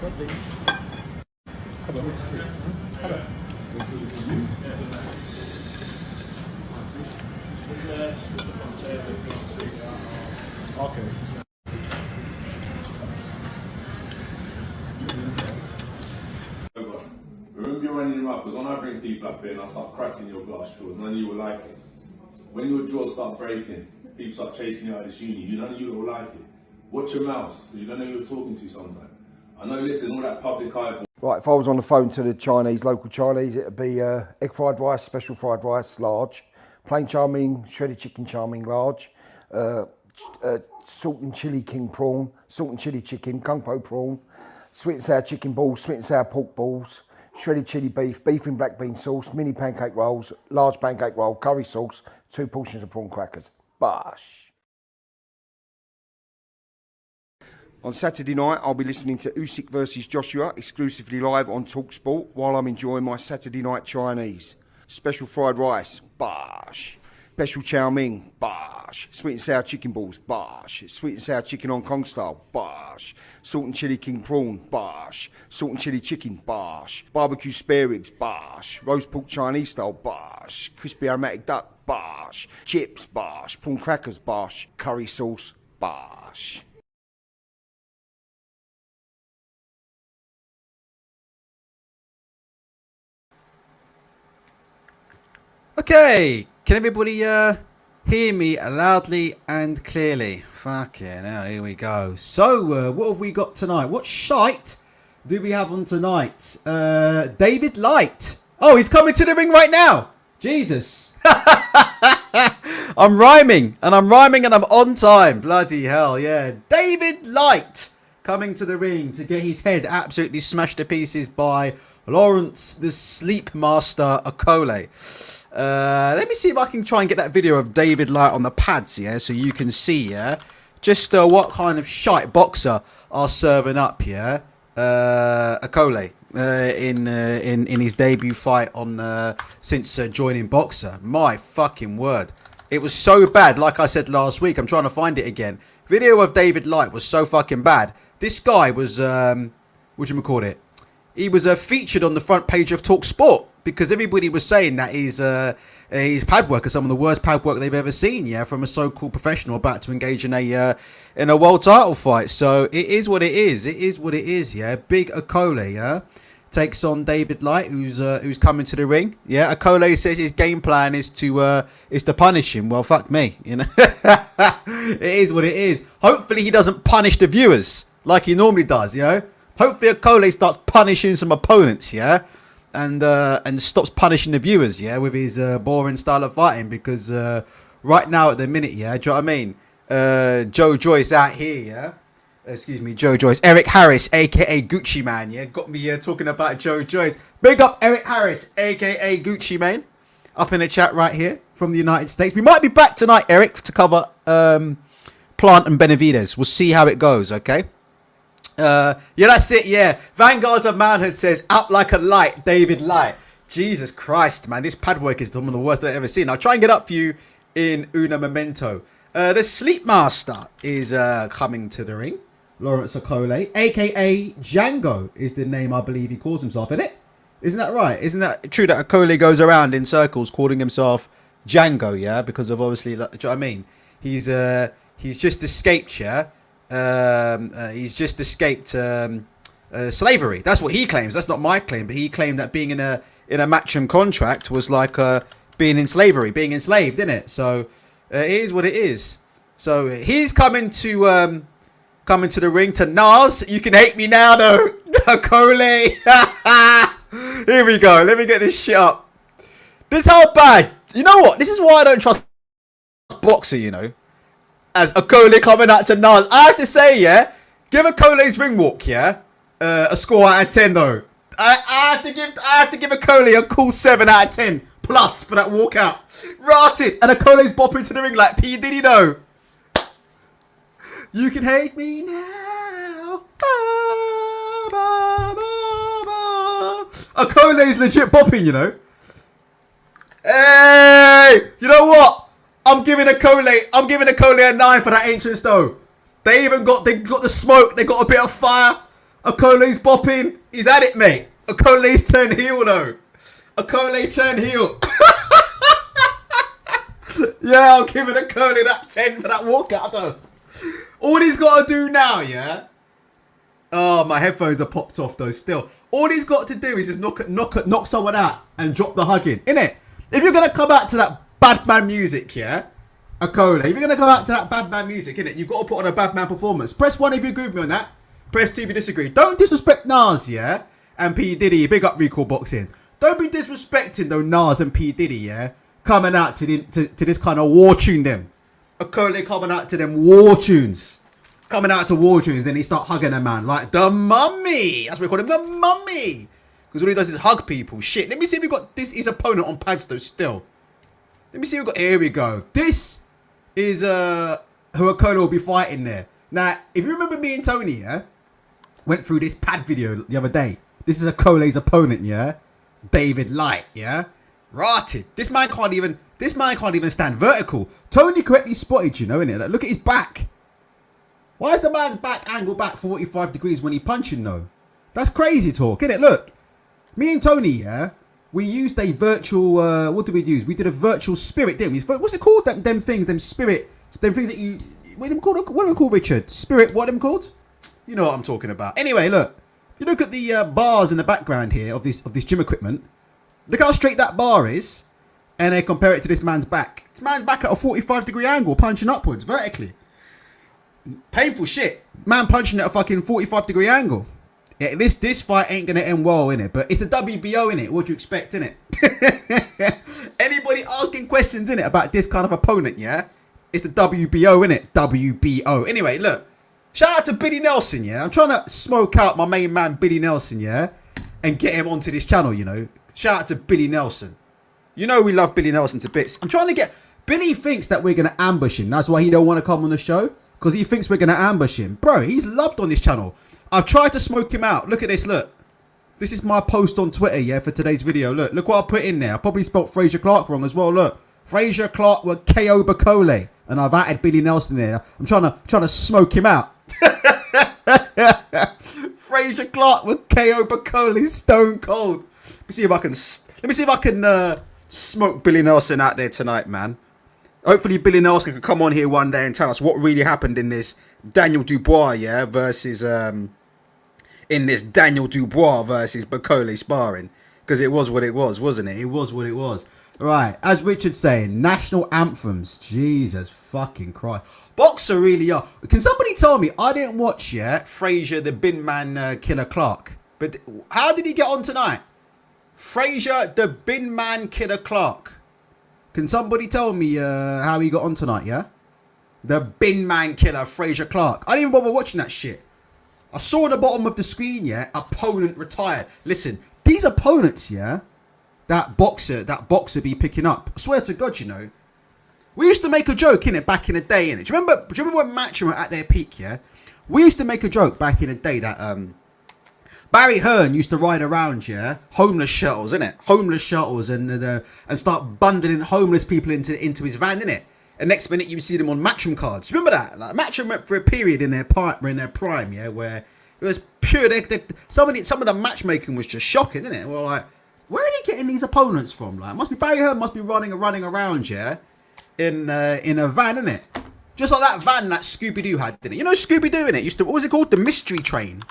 Okay. Remember you're running your mouth, because when I bring people up here and I start cracking your glass jaws, none of you will like it. When your jaws start breaking, people start chasing you out of this uni, none of you will like it. Watch your mouth, because you don't know who you're talking to sometimes. I know, listen, all that public eye. Right, if I was on the phone to the Chinese, local Chinese, it'd be egg fried rice, special fried rice, large, plain chow mein, shredded chicken chow mein, large, salt and chili king prawn, salt and chili chicken, kung po prawn, sweet and sour chicken balls, sweet and sour pork balls, shredded chili beef, beef in black bean sauce, mini pancake rolls, large pancake roll, curry sauce, 2 portions of prawn crackers. Bosh. On Saturday night, I'll be listening to Usyk versus Joshua, exclusively live on TalkSport, while I'm enjoying my Saturday night Chinese. Special fried rice, bosh. Special chow mein, bosh. Sweet and sour chicken balls, bosh. Sweet and sour chicken Hong Kong style, bosh. Salt and chili king prawn, bosh. Salt and chili chicken, bosh. Barbecue spare ribs, bosh. Roast pork Chinese style, bosh. Crispy aromatic duck, bosh. Chips, bosh. Prawn crackers, bosh. Curry sauce, bosh. Okay, can everybody hear me loudly and clearly? Fucking hell, here we go. So, what have we got tonight? What shite do we have on tonight? David Light. Oh, he's coming to the ring right now. Jesus. I'm rhyming, and I'm on time. Bloody hell, yeah. David Light coming to the ring to get his head absolutely smashed to pieces by Lawrence the Sleep Master Okolie. Let me see if I can try and get that video of David Light on the pads, yeah, so you can see, yeah, just what kind of shite boxer are serving up, yeah, Okolie in his debut fight on since joining Boxer. My fucking word, it was so bad. Like I said last week, I'm trying to find it again. Video of David Light was so fucking bad. This guy was whatchamacallit, he was featured on the front page of TalkSport, because everybody was saying that his pad work is some of the worst pad work they've ever seen, yeah, from a so-called professional about to engage in a world title fight. So it is what it is. It is what it is, yeah. Big Okolie, yeah, takes on David Light, who's coming to the ring. Yeah, Okolie says his game plan is to punish him. Well, fuck me, you know. It is what it is. Hopefully he doesn't punish the viewers like he normally does, you know. Hopefully Okolie starts punishing some opponents, yeah. And stops punishing the viewers, yeah, with his boring style of fighting, because right now at the minute, yeah, do you know what I mean? Joe Joyce out here, yeah. Excuse me, Joe Joyce. Eric Harris, aka Gucci Man, yeah, got me talking about Joe Joyce. Big up Eric Harris, aka Gucci Man, up in the chat right here from the United States. We might be back tonight, Eric, to cover Plant and Benavides. We'll see how it goes, okay? Yeah, that's it, yeah. Vanguards of Manhood says, out like a light, David Light. Jesus Christ, man, this pad work is some of the worst I've ever seen. I'll try and get up for you in una memento. The Sleep Master is coming to the ring. Lawrence Okolie, aka Django, is the name I believe he calls himself, isn't it? Isn't that right? Isn't that true that Okolie goes around in circles calling himself Django, yeah? Because of obviously, like, do you know what I mean? He's just escaped, yeah? He's just escaped slavery. That's what he claims. That's not my claim, but he claimed that being in a matchroom contract was like being in slavery, being enslaved, isn't it? So it is what it is. So he's coming to the ring to Nas. You can hate me now, though. Okolie. Here we go. Let me get this shit up. This is how bad. You know what? This is why I don't trust Boxer, you know. As Okolie coming out to Nas. I have to say, yeah, give Okolie's ring walk, yeah, a score out of 10, though. I have to give Okolie a cool 7 out of 10 plus for that walkout. Rotted. And Okolie's bopping to the ring like P. Diddy, though. You can hate me now. Okolie's legit bopping, you know. Hey, you know what? I'm giving Okolie a 9 for that entrance, though. They got the smoke. They got a bit of fire. Okolie's bopping. He's at it, mate. Okolie's turned heel, though. Okolie turned heel. Yeah, I'll give it Okolie that 10 for that walkout, though. All he's got to do now, yeah? Oh, my headphones are popped off, though, still. All he's got to do is just knock someone out and drop the hug in, innit? If you're going to come out to that bad man music, yeah? Okolie, if you're going to come out to that bad man music, innit? You've got to put on a bad man performance. Press 1 if you agree with me on that. Press 2 if you disagree. Don't disrespect Nas, yeah? And P. Diddy, big up Recall Boxing. Don't be disrespecting, though, Nas and P. Diddy, yeah? Coming out to this kind of war tune, them. Okolie coming out to them war tunes. Coming out to war tunes and he start hugging a man like the mummy. That's what we call him, the mummy. Because all he does is hug people. Shit. Let me see if we got his opponent on pads, though, still. Let me see if we got... Here we go. This is who Okolie will be fighting there. Now, if you remember me and Tony, yeah? Went through this pad video the other day. This is Okolie's opponent, yeah? David Light, yeah? Rotted. This man can't even stand vertical. Tony correctly spotted, you know, innit? Like, look at his back. Why is the man's back angled back 45 degrees when he punching, though? That's crazy talk, innit? Look, me and Tony, yeah, we used a virtual, what did we use? We did a virtual spirit, didn't we? What's it called? Them things that you, what are them called, Richard? Spirit, what are them called? You know what I'm talking about. Anyway, look, you look at the bars in the background here of this gym equipment. Look how straight that bar is, and then compare it to this man's back. This man's back at a 45-degree angle, punching upwards, vertically. Painful shit. Man punching at a fucking 45-degree angle. Yeah, this fight ain't going to end well, innit? But it's the WBO, innit? What do you expect, innit? Anybody asking questions, innit, about this kind of opponent, yeah? It's the WBO, innit? WBO. Anyway, look. Shout out to Billy Nelson, yeah? I'm trying to smoke out my main man, Billy Nelson, yeah? And get him onto this channel, you know? Shout out to Billy Nelson. You know we love Billy Nelson to bits. I'm trying to get... Billy thinks that we're going to ambush him. That's why he don't want to come on the show. Because he thinks we're going to ambush him. Bro, he's loved on this channel. I've tried to smoke him out. Look at this, look. This is my post on Twitter, yeah, for today's video. Look what I put in there. I probably spelt Fraser Clark wrong as well, look. Fraser Clark with KO Okolie. And I've added Billy Nelson there. I'm trying to smoke him out. Fraser Clark with KO Okolie, stone cold. Let me see if I can smoke Billy Nelson out there tonight, man. Hopefully Billy Nelson can come on here one day and tell us what really happened in this Daniel Dubois, yeah, versus Okolie sparring. Because it was what it was, wasn't it? It was what it was. Right, as Richard's saying, national anthems. Jesus fucking Christ. Boxer really are. Can somebody tell me, I didn't watch yet, Fraser the Bin Man Killer Clark. But how did he get on tonight? Fraser the Bin Man Killer Clark. Can somebody tell me how he got on tonight, yeah? The Bin Man Killer, Fraser Clark. I didn't even bother watching that shit. I saw at the bottom of the screen, yeah, opponent retired. Listen, these opponents, yeah, that boxer be picking up. I swear to God, you know. We used to make a joke, innit, back in the day, innit? Do you remember when Matchroom were at their peak, yeah? We used to make a joke back in the day that Barry Hearn used to ride around, yeah, homeless shuttles, innit? Homeless shuttles and start bundling homeless people into his van, innit? And next minute you would see them on Matchroom cards. Remember that? Like Matchroom went for a period in their prime, yeah, where it was pure. Some of the matchmaking was just shocking, innit? Well, like, where are they getting these opponents from? Like, must be Barry Hearn must be running around, yeah, in a van, innit? Just like that van that Scooby-Doo had, didn't it? You know Scooby-Doo, innit? What was it called? The Mystery Train.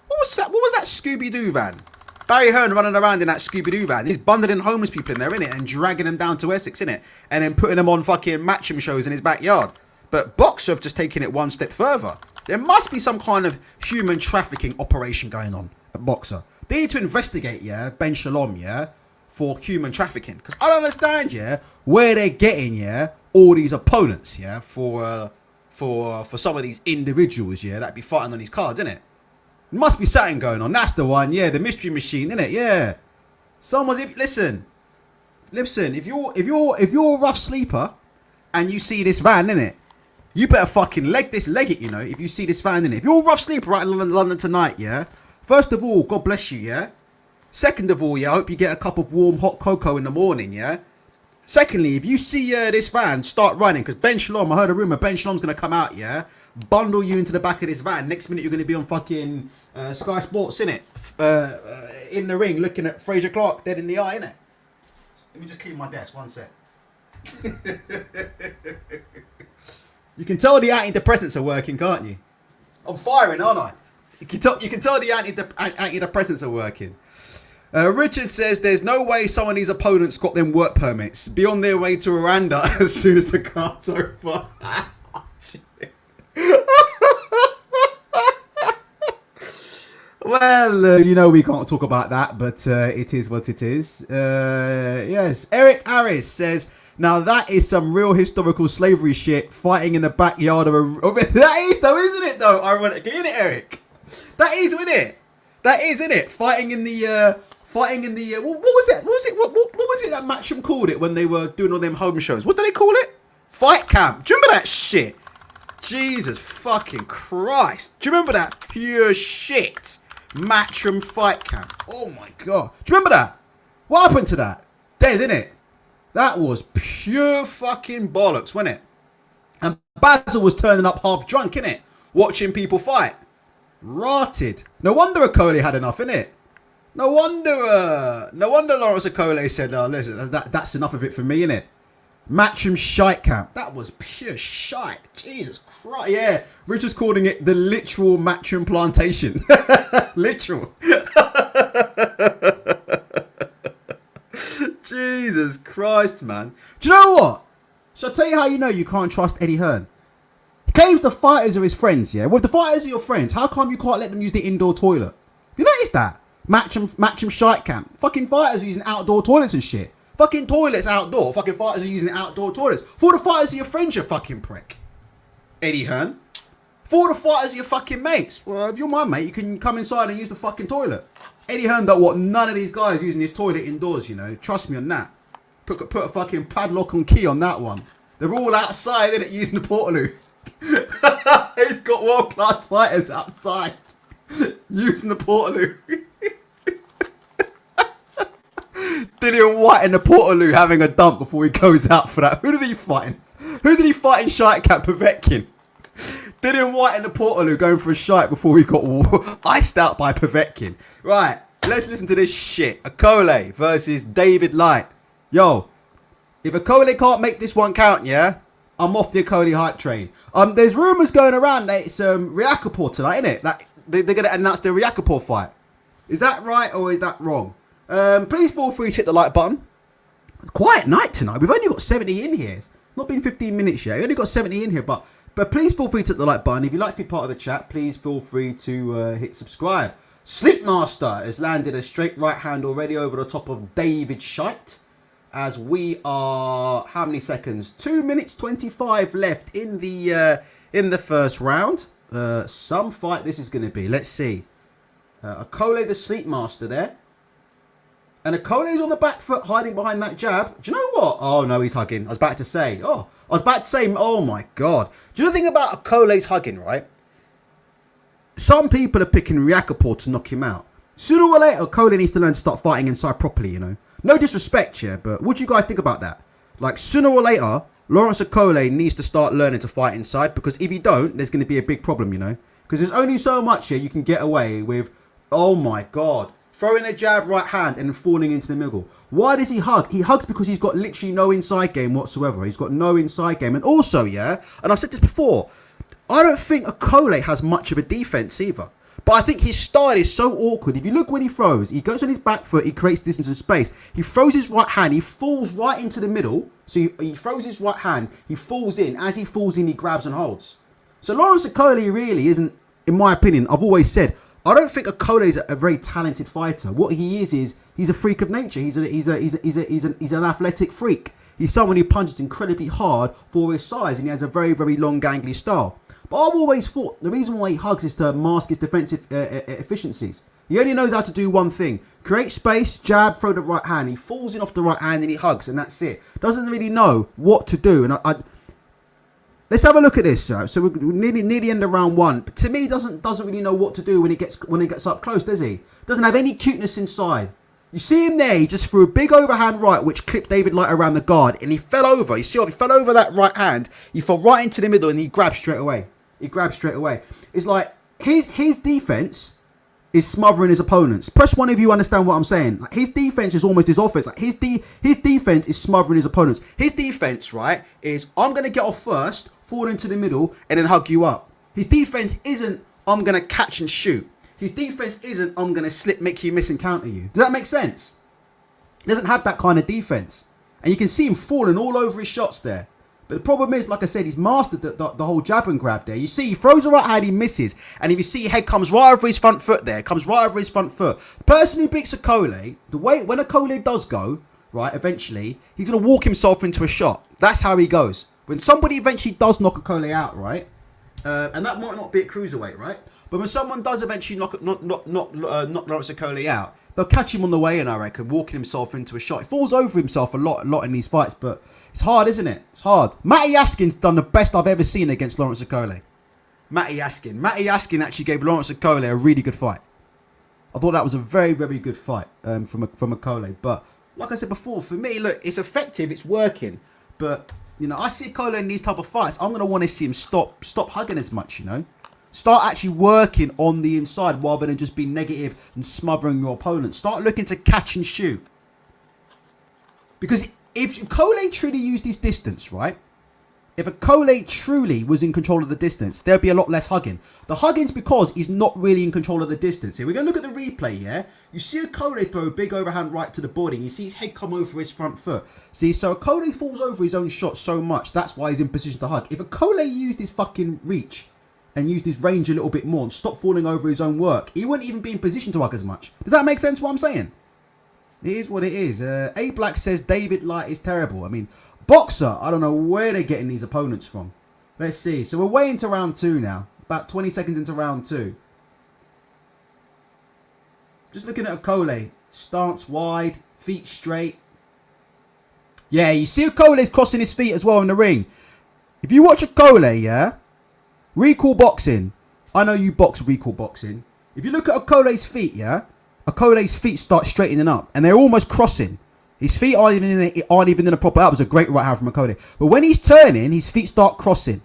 What was that Scooby-Doo van? Barry Hearn running around in that Scooby-Doo van. He's bundling homeless people in there, innit? And dragging them down to Essex, innit? And then putting them on fucking Matchroom shows in his backyard. But Boxer have just taken it one step further. There must be some kind of human trafficking operation going on at Boxer. They need to investigate, yeah, Ben Shalom, yeah, for human trafficking. Because I don't understand, yeah, where they're getting, yeah, all these opponents, yeah, for some of these individuals, yeah, that be fighting on these cards, innit? Must be something going on. That's the one. Yeah, the mystery machine, innit? Yeah. Listen. If you're a rough sleeper and you see this van, innit? You better fucking leg it, you know, if you see this van, innit? If you're a rough sleeper right in London tonight, yeah? First of all, God bless you, yeah? Second of all, yeah, I hope you get a cup of warm hot cocoa in the morning, yeah? Secondly, if you see this van start running, because Ben Shalom, I heard a rumor, Ben Shalom's going to come out, yeah? Bundle you into the back of this van. Next minute, you're going to be on fucking Sky Sports, innit? In the ring, looking at Fraser Clark dead in the eye, innit? Let me just clean my desk, one sec. You can tell the antidepressants are working, can't you? I'm firing, aren't I? You can tell the antidepressants are working. Richard says there's no way some of these opponents got them work permits. Be on their way to Rwanda as soon as the card's over. Well, you know we can't talk about that, but it is what it is. Yes, Eric Harris says, now that is some real historical slavery shit, fighting in the backyard of a... That is though, isn't it though? Ironically, isn't it, Eric? That is, isn't it? That is, isn't it? Fighting in the... what was it? What was it that Matcham called it when they were doing all them home shows? What did they call it? Fight camp. Do you remember that shit? Jesus fucking Christ. Do you remember that pure shit? Matcham fight camp. Oh my God. Do you remember that? What happened to that? Dead, didn't it? That was pure fucking bollocks, wasn't it? And Basil was turning up half drunk, innit? Watching people fight. Rotted. No wonder Okolie had enough, innit? No wonder Lawrence Okolie said, oh, listen, that's enough of it for me, innit? Matcham shite camp. That was pure shite. Jesus Christ. Yeah, we're just calling it the literal Matcham plantation. Literal. Jesus Christ, man. Do you know what? Shall I tell you how you know you can't trust Eddie Hearn? He claims the fighters are his friends, yeah? Well, if the fighters are your friends, how come you can't let them use the indoor toilet? You noticed that? Matcham shite camp. Fucking fighters are using outdoor toilets and shit. Fucking toilets outdoor. Fucking fighters are using outdoor toilets. For the fighters are your friends, you fucking prick. Eddie Hearn. For the fighters are your fucking mates. Well, if you're my mate, you can come inside and use the fucking toilet. Eddie Hearn don't want none of these guys using his toilet indoors, you know. Trust me on that. Put a fucking padlock and key on that one. They're all outside, innit, using the Portaloo. He's got world-class fighters outside using the Portaloo. Dillian White in the Portaloo having a dump before he goes out for that. Who did he fight in? Who did he fight in shite camp? Povetkin. Dillian White in the Portaloo going for a shite before he got iced out by Povetkin. Right, let's listen to this shit. Okolie versus David Light. Yo, if Okolie can't make this one count, yeah, I'm off the Okolie hype train. There's rumours going around that it's Riakapor tonight, innit? That they're going to announce the Riakapor fight. Is that right or is that wrong? Please feel free to hit the like button. Quiet night tonight. We've only got 70 in here. It's not been 15 minutes yet. We only got 70 in here, but please feel free to hit the like button. If you'd like to be part of the chat, please feel free to hit subscribe. Sleepmaster has landed a straight right hand already over the top of David Shite. As we are, how many seconds? 2 minutes 25 left in the first round. Some fight this is going to be. Let's see. Okolie the Sleepmaster there. And Okolie's on the back foot, hiding behind that jab. Do you know what? Oh, no, he's hugging. I was about to say, oh my God. Do you know the thing about Okolie's hugging, right? Some people are picking Riakapor to knock him out. Sooner or later, Okolie needs to learn to start fighting inside properly, you know. No disrespect here, but what do you guys think about that? Like, sooner or later, Lawrence Okolie needs to start learning to fight inside, because if you don't, there's going to be a big problem, you know. Because there's only so much here you can get away with, oh my God, throwing a jab right hand and falling into the middle. Why does he hug? He hugs because he's got literally no inside game whatsoever. He's got no inside game. And also, yeah, and I've said this before, I don't think Okolie has much of a defense either. But I think his style is so awkward. If you look when he throws, he goes on his back foot, he creates distance and space. He throws his right hand, he falls right into the middle. So he throws his right hand, he falls in. As he falls in, he grabs and holds. So Lawrence Okolie really isn't, in my opinion, I've always said, I don't think Okolie is a very talented fighter. What he is he's a freak of nature. He's an athletic freak. He's someone who punches incredibly hard for his size, and he has a very, very long, gangly style. But I've always thought the reason why he hugs is to mask his defensive efficiencies. He only knows how to do one thing. Create space, jab, throw the right hand. He falls in off the right hand and he hugs, and that's it. Doesn't really know what to do. And let's have a look at this. So we're near the end of round one. But to me, doesn't really know what to do when he gets up close, does he? Doesn't have any cuteness inside. You see him there, he just threw a big overhand right, which clipped David Light around the guard, and he fell over. You see how he fell over that right hand, he fell right into the middle, and he grabbed straight away. It's like, his defense is smothering his opponents. Press one if you understand what I'm saying. Like, his defense is almost his offense. Like, his defense is smothering his opponents. His defense, right, is I'm going to get off first, fall into the middle, and then hug you up. His defense isn't I'm going to catch and shoot. His defense isn't I'm going to slip, make you miss and counter you. Does that make sense? He doesn't have that kind of defense. And you can see him falling all over his shots there. But the problem is, like I said, he's mastered the whole jab and grab there. You see, he throws a right hand, he misses. And if you see, head comes right over his front foot there. The person who beats Okolie, the way, when Okolie does go, right, eventually, he's going to walk himself into a shot. That's how he goes. When somebody eventually does knock Okolie out, right, and that might not be at cruiserweight, right? But when someone does eventually knock Lawrence Okolie out, they'll catch him on the way in, I reckon, walking himself into a shot. He falls over himself a lot in these fights, but it's hard, isn't it? It's hard. Matty Yaskin's done the best I've ever seen against Lawrence Okolie. Matty Yaskin actually gave Lawrence Okolie a really good fight. I thought that was a very, very good fight from Okolie. But like I said before, for me, look, it's effective, it's working. But, you know, I see Okolie in these type of fights, I'm going to want to see him stop hugging as much, you know. Start actually working on the inside rather than just being negative and smothering your opponent. Start looking to catch and shoot. Because if Okolie truly used his distance, right? If Okolie truly was in control of the distance, there'd be a lot less hugging. The hugging's because he's not really in control of the distance. Here, we're going to look at the replay, yeah? You see Okolie throw a big overhand right to the body, and you see his head come over his front foot. See, so Okolie falls over his own shot so much, that's why he's in position to hug. If Okolie used his fucking reach and used his range a little bit more and stopped falling over his own work, he wouldn't even be in position to hug as much. Does that make sense what I'm saying? It is what it is. A Black says David Light is terrible. I mean, Boxer, I don't know where they're getting these opponents from. Let's see. So we're way into round 2 now. About 20 seconds into round 2. Just looking at Okolie. Stance wide, feet straight. Yeah, you see Okolie's crossing his feet as well in the ring. If you watch Okolie, yeah, Recall Boxing. I know you box Recall Boxing. If you look at Okolie's feet, yeah, Okolie's feet start straightening up and they're almost crossing. His feet aren't even in a proper. That was a great right hand from Okolie. But when he's turning, his feet start crossing.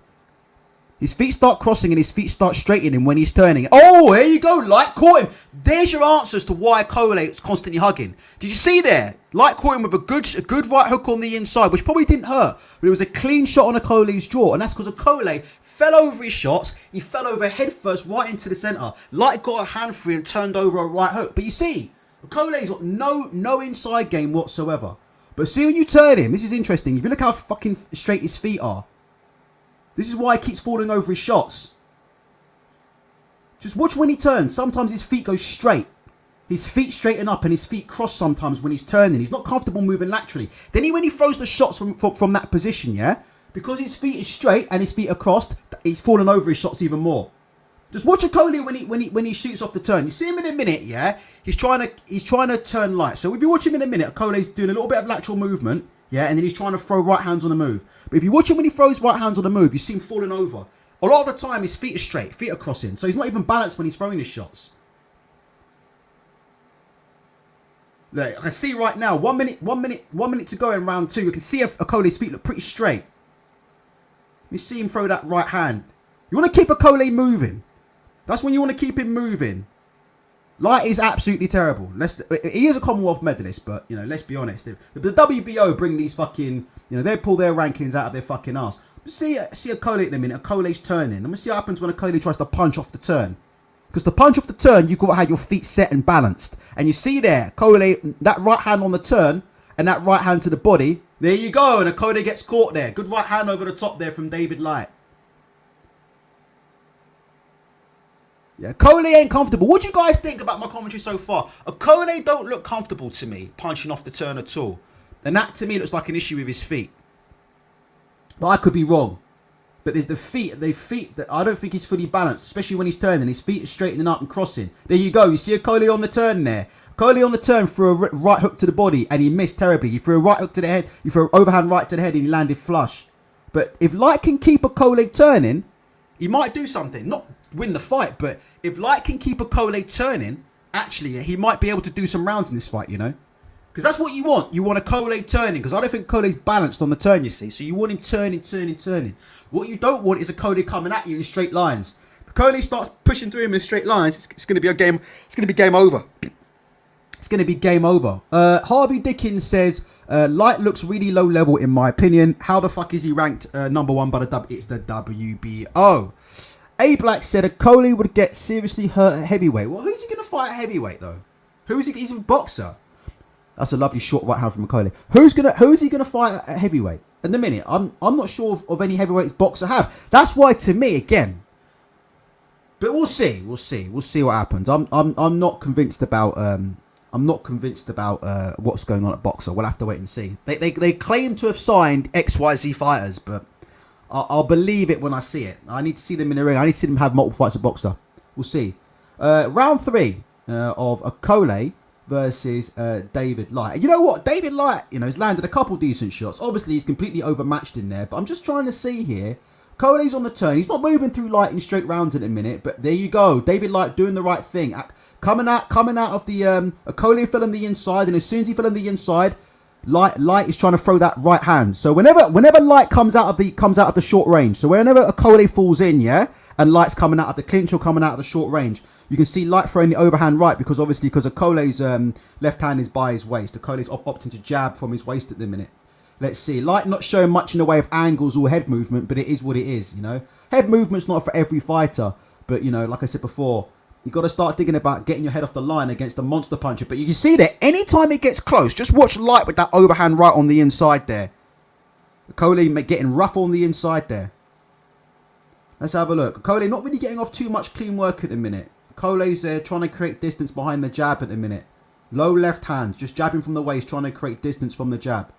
His feet start crossing and his feet start straightening when he's turning. Oh, there you go. Light caught him. There's your answers to why Okolie is constantly hugging. Did you see there? Light caught him with a good right hook on the inside, which probably didn't hurt. But it was a clean shot on Okolie's jaw. And that's because Okolie fell over his shots. He fell over head first right into the centre. Light got a hand free and turned over a right hook. But you see, Okolie's got no inside game whatsoever. But see when you turn him, this is interesting. If you look how fucking straight his feet are. This is why he keeps falling over his shots. Just watch when he turns. Sometimes his feet go straight. His feet straighten up and his feet cross sometimes when he's turning. He's not comfortable moving laterally. Then when he throws the shots from that position, yeah? Because his feet is straight and his feet are crossed, he's falling over his shots even more. Just watch Okolie when he shoots off the turn. You see him in a minute, yeah? He's trying to turn light. So if you watch him in a minute, Okolie's doing a little bit of lateral movement, yeah, and then he's trying to throw right hands on the move. But if you watch him when he throws right hands on the move, you see him falling over. A lot of the time, his feet are straight, feet are crossing, so he's not even balanced when he's throwing his shots. Look, I see right now, 1 minute to go in round 2. You can see Okolie's feet look pretty straight. You see him throw that right hand. You want to keep Okolie moving. That's when you want to keep him moving. Light is absolutely terrible. He is a Commonwealth medalist, but, you know, let's be honest. The WBO bring these fucking, you know, they pull their rankings out of their fucking ass. See Okolie in a minute. Okolie's turning. Let me see what happens when Okolie tries to punch off the turn. Because to punch off the turn, you've got to have your feet set and balanced. And you see there, Okolie, that right hand on the turn and that right hand to the body. There you go. And Okolie gets caught there. Good right hand over the top there from David Light. Yeah, Okolie ain't comfortable. What do you guys think about my commentary so far? Okolie don't look comfortable to me, punching off the turn at all. And that to me looks like an issue with his feet. But I could be wrong. But there's the feet that I don't think he's fully balanced, especially when he's turning. His feet are straightening up and crossing. There you go. You see Okolie on the turn there. Okolie on the turn threw a right hook to the body and he missed terribly. He threw a right hook to the head. He threw an overhand right to the head and he landed flush. But if Light can keep Okolie turning, he might do something. Not win the fight, but if Light can keep Okolie turning actually, he might be able to do some rounds in this fight, you know? Because that's what you want. You want Okolie turning, because I don't think Okolie's balanced on the turn, you see. So you want him turning. What you don't want is Okolie coming at you in straight lines. If Okolie starts pushing through him in straight lines, it's going to be a game. It's going to be game over. It's going to be game over. Harvey Dickens says, Light looks really low level in my opinion. How the fuck is he ranked number one by the W? It's the WBO. A Black said Okolie would get seriously hurt at heavyweight. Well, who's he going to fight at heavyweight though? Who is he? He's a boxer. That's a lovely short right hand from Okolie. Who is he gonna fight at heavyweight? In the minute, I'm not sure of any heavyweights boxer have. That's why to me again. But we'll see what happens. I'm not convinced about what's going on at boxer. We'll have to wait and see. They claim to have signed XYZ fighters, but I'll believe it when I see it. I need to see them in the ring. I need to see them have multiple fights at boxer. We'll see. Round 3 of Okolie versus David Light. And you know what? David Light, has landed a couple decent shots. Obviously, he's completely overmatched in there. But I'm just trying to see here. Okolie's on the turn. He's not moving through Light in straight rounds in a minute. But there you go. David Light doing the right thing. Coming out of the Okolie filling the inside. And as soon as he fell on the inside, Light is trying to throw that right hand. So whenever Light comes out of the short range. So whenever Okolie falls in, yeah, and Light's coming out of the clinch or coming out of the short range, you can see Light throwing the overhand right because Okolie's left hand is by his waist. Okolie's opting to jab from his waist at the minute. Let's see. Light not showing much in the way of angles or head movement, but it is what it is, Head movement's not for every fighter, but, like I said before, you got to start thinking about getting your head off the line against a monster puncher. But you can see that anytime it gets close, just watch Light with that overhand right on the inside there. Okolie getting rough on the inside there. Let's have a look. Okolie not really getting off too much clean work at the minute. Okolie's trying to create distance behind the jab at the minute. Low left hand, just jabbing from the waist, trying to create distance from the jab.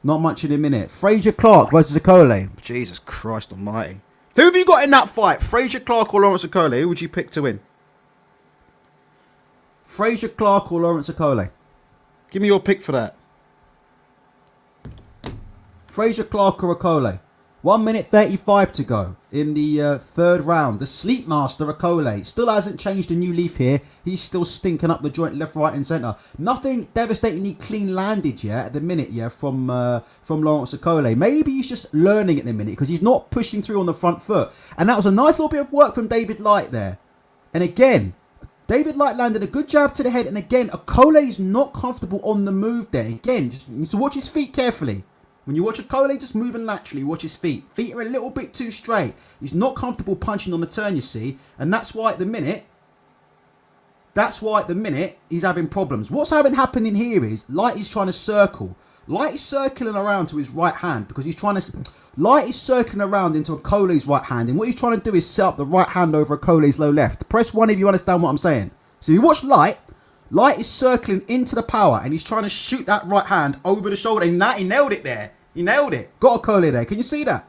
Not much in a minute. Frazier Clark versus Okolie. Jesus Christ almighty. Who have you got in that fight? Frazier Clark or Lawrence Okolie? Who would you pick to win? Frazier Clark or Lawrence Okolie? Give me your pick for that. Frazier Clark or Okolie? 1 minute 35 to go in the third round. The Sleep Master Okolie still hasn't changed a new leaf here. He's still stinking up the joint left, right and centre. Nothing devastatingly clean landed yet at the minute, from Lawrence Okolie. Maybe he's just learning at the minute because he's not pushing through on the front foot. And that was a nice little bit of work from David Light there. And again, David Light landed a good jab to the head. And again, Okolie's not comfortable on the move there. Again, just need to watch his feet carefully. When you watch Okolie just moving laterally, watch his feet. Feet are a little bit too straight. He's not comfortable punching on the turn, you see. And that's why at the minute, he's having problems. What's happening here is Light is trying to circle. Light is circling around to his right hand because he's trying to... Light is circling around into Okolie's right hand. And what he's trying to do is set up the right hand over Okolie's low left. Press 1 if you understand what I'm saying. So you watch Light is circling into the power and he's trying to shoot that right hand over the shoulder. And he nailed it there. He nailed it. Got Okolie there. Can you see that?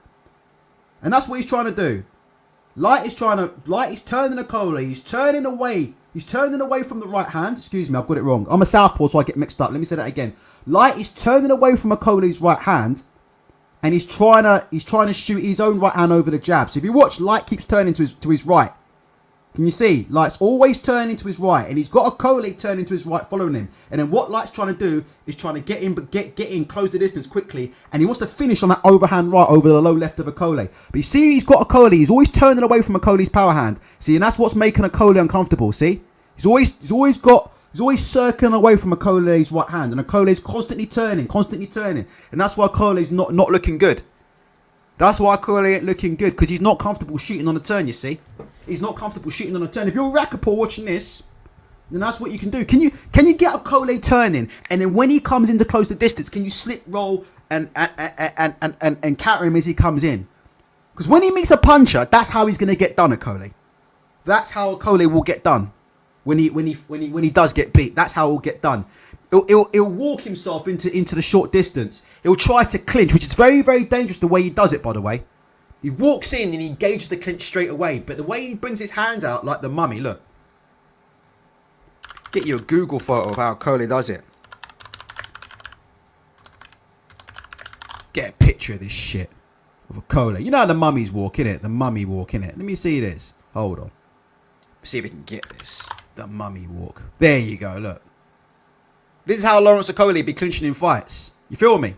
And that's what he's trying to do. Light is turning Okolie. He's turning away. He's turning away from the right hand. Excuse me, I've got it wrong. I'm a southpaw, so I get mixed up. Let me say that again. Light is turning away from Okolie's right hand. And he's trying to shoot his own right hand over the jab. So if you watch, Light keeps turning to his right. Can you see? Light's always turning to his right. And he's got Okolie turning to his right following him. And then what Light's trying to do is trying to get in, but get in, close the distance quickly. And he wants to finish on that overhand right over the low left of Okolie. But you see, he's got Okolie. He's always turning away from Okolie's power hand. See, and that's what's making Okolie uncomfortable. See? He's always circling away from Okolie's right hand. And Okolie's constantly turning. And that's why Okolie's not looking good. That's why Okolie ain't looking good. Because he's not comfortable shooting on the turn, you see? He's not comfortable shooting on a turn. If you're a Rakapor watching this, then that's what you can do. Can you get Okolie turning, and then when he comes in to close the distance, can you slip roll and counter him as he comes in? Because when he meets a puncher, that's how he's gonna get done, Okolie. That's how Okolie will get done. When he does get beat, that's how he'll get done. He'll walk himself into the short distance. He'll try to clinch, which is very, very dangerous the way he does it, by the way. He walks in and he engages the clinch straight away. But the way he brings his hands out like the mummy, look. Get you a Google photo of how Okolie does it. Get a picture of this shit. Of Okolie. You know how the mummies walk, innit? The mummy walk, innit? Let me see this. Hold on. See if we can get this. The mummy walk. There you go, look. This is how Lawrence Okolie be clinching in fights. You feel me?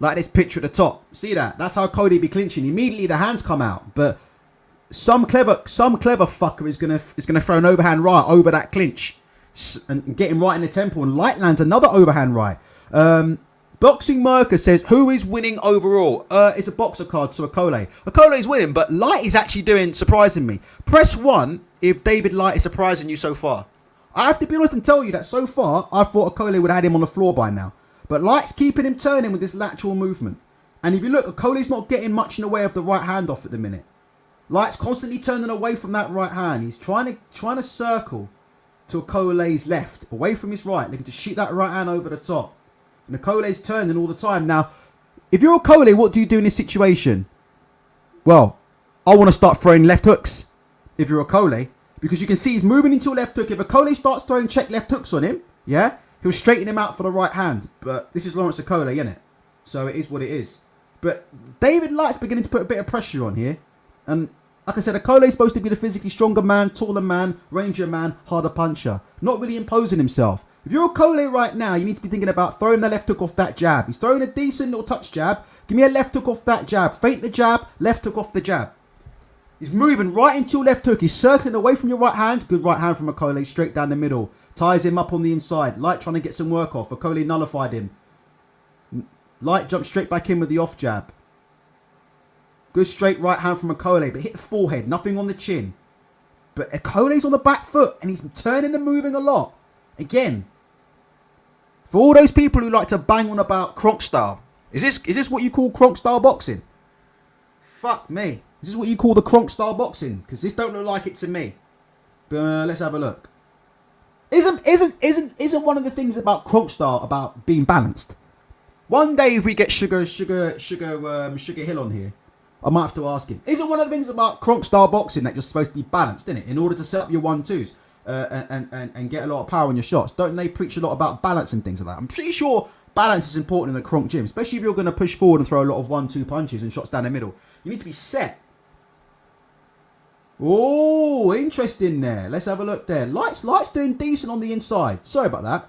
Like this picture at the top. See that? That's how Cody be clinching. Immediately the hands come out. But some clever fucker is gonna throw an overhand right over that clinch and get him right in the temple. And Light lands another overhand right. Boxing Merker says, who is winning overall? It's a boxer card, so Okolie. Okolie's winning, but Light is actually doing surprising me. Press 1 if David Light is surprising you so far. I have to be honest and tell you that so far, I thought Okolie would have had him on the floor by now. But Light's keeping him turning with this lateral movement. And if you look, Okolie's not getting much in the way of the right hand off at the minute. Light's constantly turning away from that right hand. He's trying to circle to Okolie's left, away from his right, looking to shoot that right hand over the top. And Okolie's turning all the time. Now, if you're Okolie, what do you do in this situation? Well, I want to start throwing left hooks if you're Okolie, because you can see he's moving into a left hook. If Okolie starts throwing check left hooks on him, yeah, he'll straighten him out for the right hand. But this is Lawrence Okolie, isn't it? So it is what it is. But David Light's beginning to put a bit of pressure on here. And like I said, Okolie's supposed to be the physically stronger man, taller man, ranger man, harder puncher. Not really imposing himself. If you're Okolie right now, you need to be thinking about throwing the left hook off that jab. He's throwing a decent little touch jab. Give me a left hook off that jab. Feint the jab, left hook off the jab. He's moving right into your left hook. He's circling away from your right hand. Good right hand from Okolie, straight down the middle. Ties him up on the inside. Light trying to get some work off. Okolie nullified him. Light jumped straight back in with the off jab. Good straight right hand from Okolie, but hit the forehead. Nothing on the chin. But Okolie's on the back foot, and he's turning and moving a lot. Again, for all those people who like to bang on about Kronk style, is this what you call Kronk style boxing? Fuck me. Is this what you call the Kronk style boxing? Because this don't look like it to me. But let's have a look. Isn't one of the things about Kronk style about being balanced? One day if we get Sugar Hill on here, I might have to ask him. Isn't one of the things about Kronk style boxing that you're supposed to be balanced, isn't it? In order to set up your 1-2s. And get a lot of power on your shots. Don't they preach a lot about balance and things like that? I'm pretty sure balance is important in a Kronk gym, especially if you're going to push forward and throw a lot of 1-2 punches and shots down the middle. You need to be set. Oh, interesting there. Let's have a look there. Light's doing decent on the inside. Sorry about that.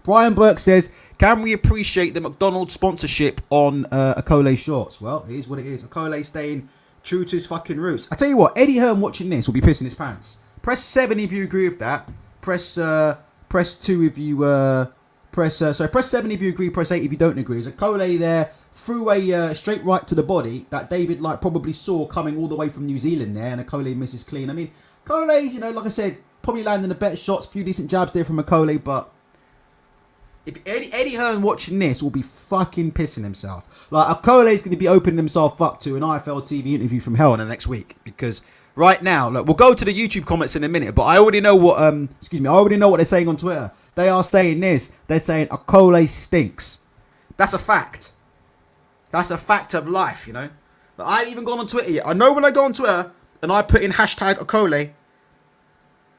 Brian Burke says, can we appreciate the McDonald's sponsorship on Okolie shorts? Well, it is what it is. Okolie staying true to his fucking roots. I tell you what, Eddie Hearn watching this will be pissing his pants. Press 7 if you agree with that. Press 2 if you press 7 if you agree. Press 8 if you don't agree. There's Okolie there threw a straight right to the body that David Light probably saw coming all the way from New Zealand there, and Okolie misses clean. I mean, Okolie's, like I said, probably landing the better shots. A few decent jabs there from Okolie, but if Eddie Hearn watching this will be fucking pissing himself. Like, Okolie's going to be opening himself up to an IFL TV interview from hell in the next week, because right now, look, we'll go to the YouTube comments in a minute, but I already know what I already know what they're saying on Twitter. They are saying this. They're saying Okolie stinks. That's a fact. That's a fact of life, Like, I haven't even gone on Twitter yet. I know when I go on Twitter and I put in hashtag Okolie,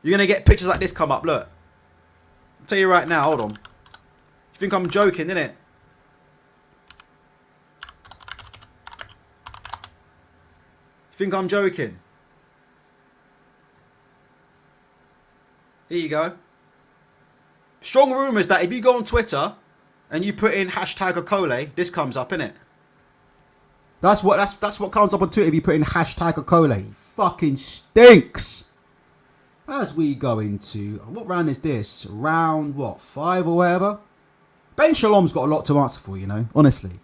you're going to get pictures like this come up. Look. I'll tell you right now, hold on. You think I'm joking, innit? You think I'm joking? Here you go. Strong rumours that if you go on Twitter and you put in hashtag Okolie, this comes up, innit? That's what comes up on Twitter if you put in hashtag Okolie. Fucking stinks. As we go into, what round is this? Round, 5 or whatever? Ben Shalom's got a lot to answer for, honestly.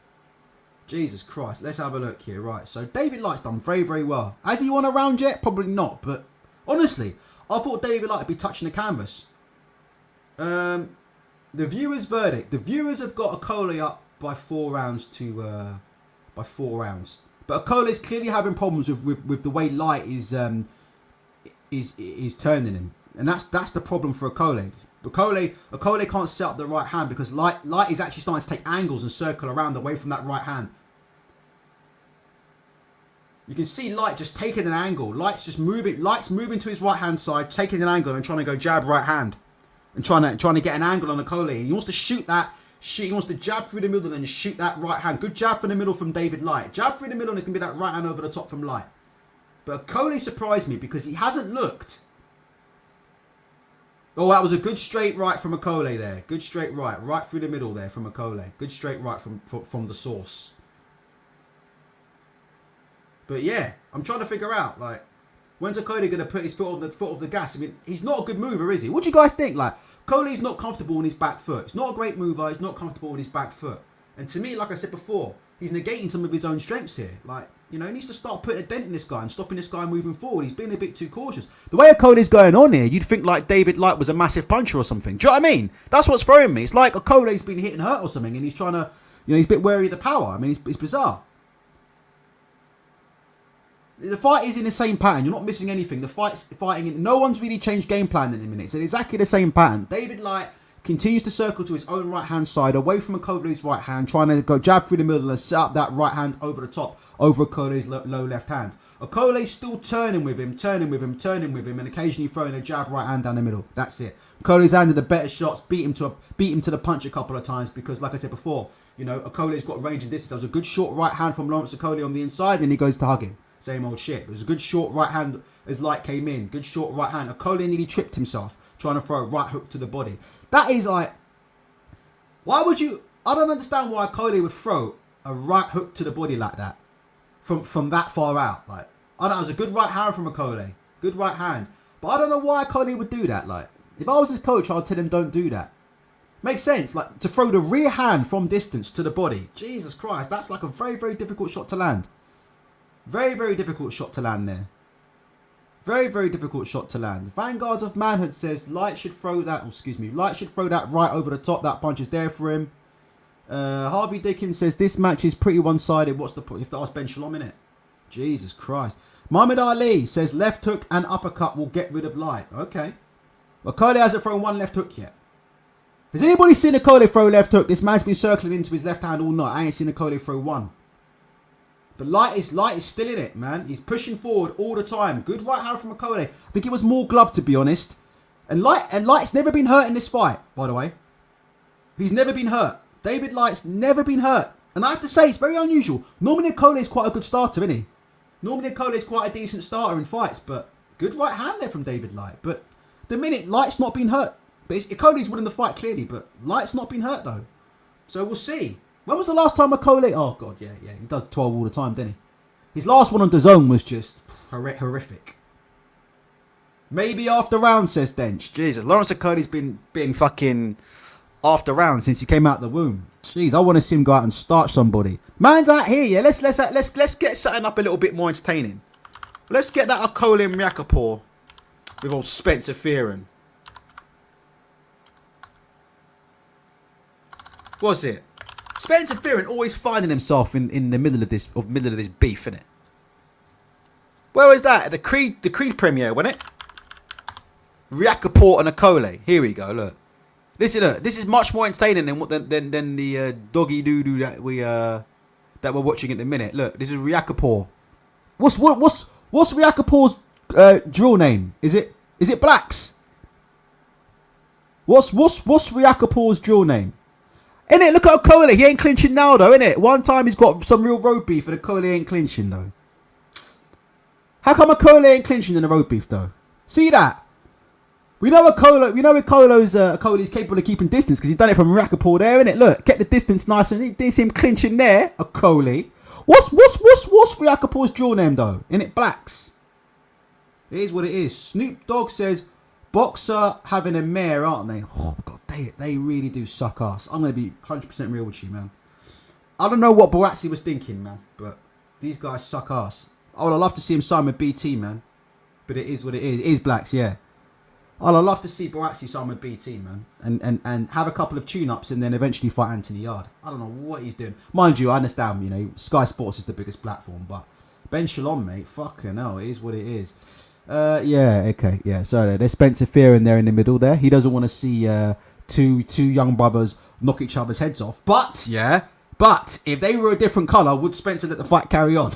Jesus Christ. Let's have a look here. Right, so David Light's done very, very well. Has he won a round yet? Probably not, but honestly, I thought David Light would be touching the canvas. The viewers' verdict. The viewers have got Okolie up by 4 rounds to... by 4 rounds. But Okolie's clearly having problems with the way Light is turning him. And that's the problem for Okolie. Okolie can't set up the right hand because Light is actually starting to take angles and circle around away from that right hand. You can see Light just taking an angle. Light's moving to his right hand side, taking an angle and trying to go jab right hand. And trying to get an angle on Okolie. And he wants to shoot that. He wants to jab through the middle and shoot that right hand. Good jab from the middle from David Light. Jab through the middle and it's going to be that right hand over the top from Light. But Okolie surprised me because he hasn't looked Oh, that was a good straight right from Okolie there. Good straight right. Right through the middle there from Okolie. Good straight right from the source. But yeah, I'm trying to figure out, like, when's Okolie going to put his foot of the gas? I mean, he's not a good mover, is he? What do you guys think? Like, Okolie's not comfortable on his back foot. He's not a great mover. He's not comfortable on his back foot. And to me, like I said before, he's negating some of his own strengths here. Like, you know, he needs to start putting a dent in this guy and stopping this guy moving forward. He's being a bit too cautious. The way Okolie's going on here, you'd think like David Light was a massive puncher or something. Do you know what I mean? That's what's throwing me. It's like Okolie's been hit and hurt or something, and he's trying to, you know, he's a bit wary of the power. I mean, it's bizarre. The fight is in the same pattern. You're not missing anything. The fight's fighting in. No one's really changed game plan in a minute. It's exactly the same pattern. David Light continues to circle to his own right hand side, away from Okolie's right hand, trying to go jab through the middle and set up that right hand over the top, over Okolie's low left hand. Okolie's still turning with him, and occasionally throwing a jab right hand down the middle. That's it. Okolie's landed the better shots, beat him to the punch a couple of times because, like I said before, you know, Okolie's got range and distance. There was a good short right hand from Lawrence Okolie on the inside, and he goes to hug him. Same old shit. It was a good short right hand as Light came in. Good short right hand. Okolie nearly tripped himself trying to throw a right hook to the body. That is like, why would you? I don't understand why Okolie would throw a right hook to the body like that from that far out. Like, I know it was a good right hand from Okolie. Good right hand. But I don't know why Okolie would do that. Like, if I was his coach, I'd tell him don't do that. Makes sense. Like, to throw the rear hand from distance to the body. Jesus Christ. That's like a very, very difficult shot to land. Very, very difficult shot to land there. Very, very difficult shot to land. Vanguards of Manhood says Light should throw that. Oh, excuse me. Light should throw that right over the top. That punch is there for him. Harvey Dickens says this match is pretty one-sided. What's the point? You have to ask Ben Shalom in it. Jesus Christ. Muhammad Ali says left hook and uppercut will get rid of Light. Okay. Well, Okolie hasn't thrown one left hook yet. Has anybody seen Okolie throw left hook? This man's been circling into his left hand all night. I ain't seen Okolie throw one. But Light is still in it, man. He's pushing forward all the time. Good right hand from Okolie. I think it was more gloved, to be honest. And Light's never been hurt in this fight, by the way. He's never been hurt. David Light's never been hurt. And I have to say, it's very unusual. Normally Okolie is quite a good starter, isn't he? Normally Okolie is quite a decent starter in fights, but good right hand there from David Light. But the minute Light's not been hurt. But Okolie's winning the fight clearly, but Light's not been hurt though. So we'll see. When was the last time Okolie? Oh god, yeah. He does 12 all the time, doesn't he? His last one on DAZN was just horrific. Maybe after round, says Dench. Jesus, Lawrence Okolie's been fucking after round since he came out of the womb. Jeez, I want to see him go out and start somebody. Man's out here, yeah. Let's get something up a little bit more entertaining. Let's get that Okolie and Myakapor with old Spencer Fearon. What's it? Spencer Fearon always finding himself in the middle of this beef, innit? Where was that? At the Creed premiere, wasn't it? Myakapor and Okolie. Here we go. Look, this is much more entertaining than the doggy doo doo that we're watching at the minute. Look, this is Myakapor. What's Myakapor's drill name? Is it Blacks? What's Myakapor's drill name? Innit? Look at Okolie. He ain't clinching now, though, innit? One time he's got some real road beef and Okolie ain't clinching, though. How come Okolie ain't clinching in the road beef, though? See that? We know Okolie's capable of keeping distance because he's done it from Myakapor there, innit? Look, kept the distance nice and there's him clinching there, Okolie. What's Myakapor's drill name, though? Innit? Blacks. It is what it is. Snoop Dogg says, boxer having a mare, aren't they? Oh, God. They really do suck ass. I'm going to be 100% real with you, man. I don't know what Boazzi was thinking, man. But these guys suck ass. I would love to see him sign with BT, man. But it is what it is. It is Blacks, yeah. I'd love to see Boazzi sign with BT, man. And have a couple of tune-ups and then eventually fight Anthony Yard. I don't know what he's doing. Mind you, I understand, you know, Sky Sports is the biggest platform. But Ben Shalom, mate, fucking hell, it is what it is. Yeah, okay, yeah. So there's Spencer Fearon there in the middle there. He doesn't want to see... Two young brothers knock each other's heads off. But if they were a different colour, would Spencer let the fight carry on?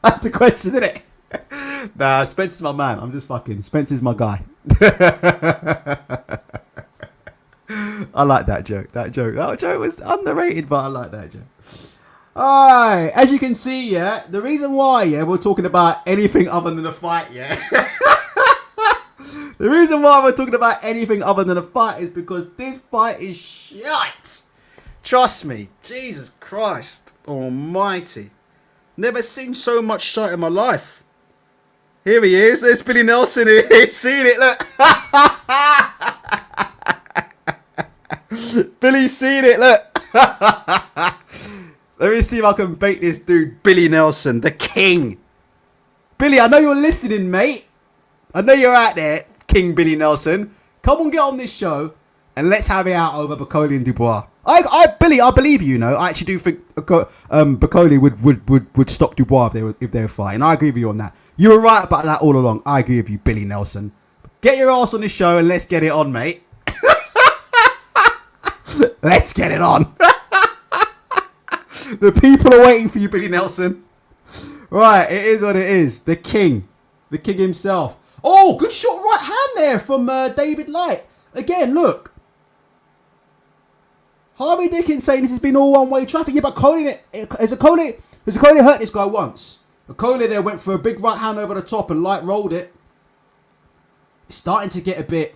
That's the question, isn't it? Nah, Spencer's my man. I'm just fucking. Spencer's my guy. I like that joke. That joke was underrated, but I like that joke. Alright, as you can see, yeah, the reason why, yeah, we're talking about anything other than a fight, yeah. The reason why we're talking about anything other than a fight is because this fight is shite. Trust me, Jesus Christ almighty. Never seen so much shite in my life. Here he is, there's Billy Nelson here, he's seen it, look. Billy's seen it, look. Let me see if I can bait this dude, Billy Nelson, the king. Billy, I know you're listening, mate. I know you're out there, King Billy Nelson. Come on, get on this show, and let's have it out over Okolie and Dubois. Billy, I believe you. Know, I actually do think Okolie would stop Dubois if they were fighting. I agree with you on that. You were right about that all along. I agree with you, Billy Nelson. Get your ass on this show and let's get it on, mate. Let's get it on. The people are waiting for you, Billy Nelson. Right, it is what it is. The king himself. Oh, good shot right hand there from David Light. Again, look. Harvey Dickens saying this has been all one-way traffic. Yeah, but has Okolie hurt this guy once? Okolie there went for a big right hand over the top and Light rolled it. It's starting to get a bit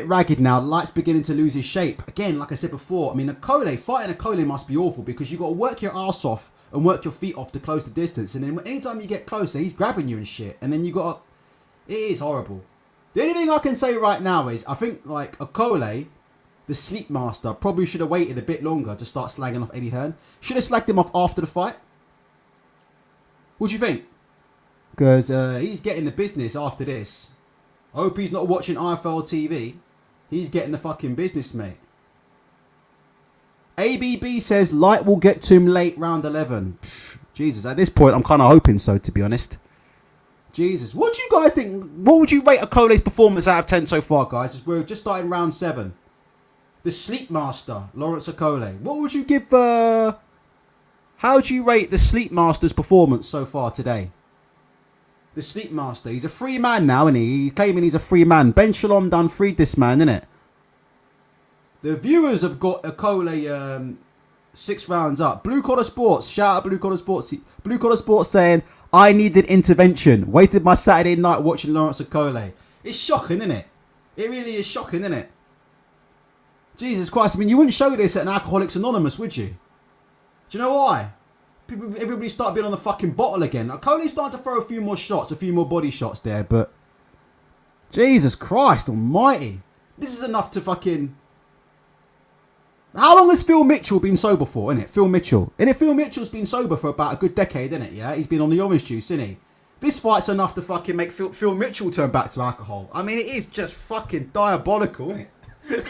ragged now. Light's beginning to lose his shape. Again, like I said before, I mean, fighting Okolie must be awful because you've got to work your ass off and work your feet off to close the distance. And then anytime you get closer, he's grabbing you and shit. And then it is horrible. The only thing I can say right now is I think like Okolie, the sleep master, probably should have waited a bit longer to start slagging off Eddie Hearn. Should have slagged him off after the fight. What do you think? Because he's getting the business after this. I hope he's not watching IFL TV. He's getting the fucking business, mate. ABB says Light will get to him late round 11. Pff, Jesus, at this point, I'm kind of hoping so, to be honest. Jesus, what do you guys think? What would you rate Okolie's performance out of 10 so far, guys? We're just starting round 7. The Sleep Master, Lawrence Okolie. What would you give... How do you rate the Sleep Master's performance so far today? The Sleep Master. He's a free man now, isn't he? He's claiming he's a free man. Ben Shalom done freed this man, innit? The viewers have got Okolie 6 rounds up. Blue Collar Sports. Shout out Blue Collar Sports. Blue Collar Sports saying, I needed intervention. Waited my Saturday night watching Lawrence Okolie. It's shocking, isn't it? It really is shocking, isn't it? Jesus Christ. I mean, you wouldn't show this at an Alcoholics Anonymous, would you? Do you know why? Everybody started being on the fucking bottle again. Okolie's starting to throw a few more shots, a few more body shots there, but... Jesus Christ almighty. This is enough to fucking... How long has Phil Mitchell been sober for, innit? Phil Mitchell. Phil Mitchell's been sober for about a good decade, innit? Yeah, he's been on the orange juice, isn't he? This fight's enough to fucking make Phil Mitchell turn back to alcohol. I mean, it is just fucking diabolical, isn't it?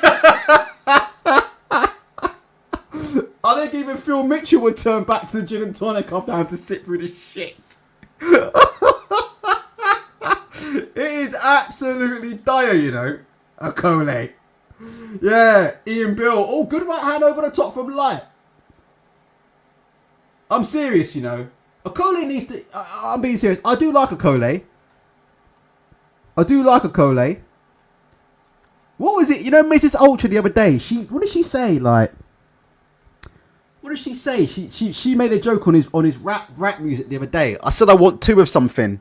I think even Phil Mitchell would turn back to the gin and tonic after having to sit through this shit. It is absolutely dire, you know. Okolie. Yeah, Ian Bill. Oh, good right hand over the top from Light. I'm serious, you know. Okolie needs to... I'm being serious. I do like Okolie. What was it? You know, Mrs. Ultra the other day. What did she say? Like... What did she say? She made a joke on his rap music the other day. I said I want 2 of something,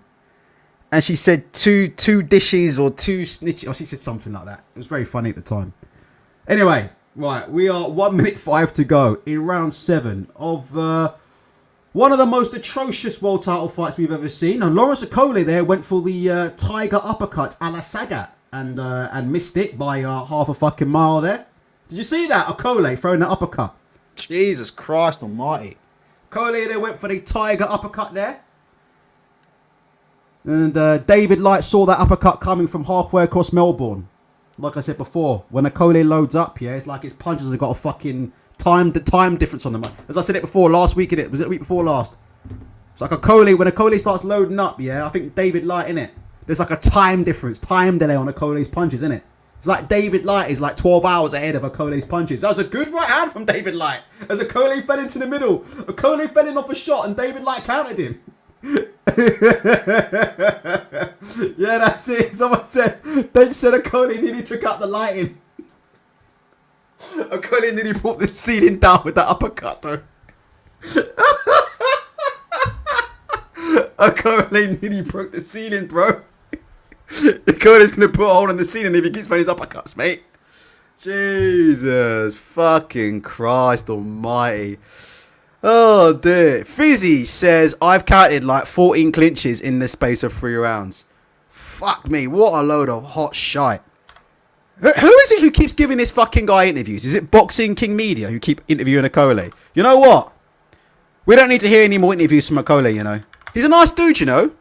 and she said two dishes or 2 snitches. Or she said something like that. It was very funny at the time. Anyway, right, we are 1 minute 5 to go in round 7 of one of the most atrocious world title fights we've ever seen. And Lawrence Okolie there went for the tiger uppercut a la Sagat and missed it by half a fucking mile there. Did you see that? Okolie throwing that uppercut. Jesus Christ almighty. Okolie there went for the tiger uppercut there. And David Light saw that uppercut coming from halfway across Melbourne. Like I said before, when Okolie loads up, yeah, it's like his punches have got a fucking time difference on them. As I said it before, last week, was it the week before last? It's like Okolie, when Okolie starts loading up, yeah, I think David Light, innit? There's like a time difference, time delay on Okolie's punches, innit? It's like David Light is like 12 hours ahead of Okolie's punches. That was a good right hand from David Light. As Okolie fell into the middle. Okolie fell in off a shot and David Light countered him. Yeah, that's it. Someone said, they said Okolie nearly took out the lighting. Okolie nearly brought the ceiling down with that uppercut, though. Okolie nearly broke the ceiling, bro. Okolie's going to put a hole in the ceiling if he keeps throwing his uppercuts, mate. Jesus fucking Christ almighty. Oh dear. Fizzy says, I've counted like 14 clinches in the space of 3 rounds. Fuck me, what a load of hot shite. Who is it who keeps giving this fucking guy interviews? Is it Boxing King Media who keep interviewing Okolie? You know what? We don't need to hear any more interviews from Okolie, you know. He's a nice dude, you know.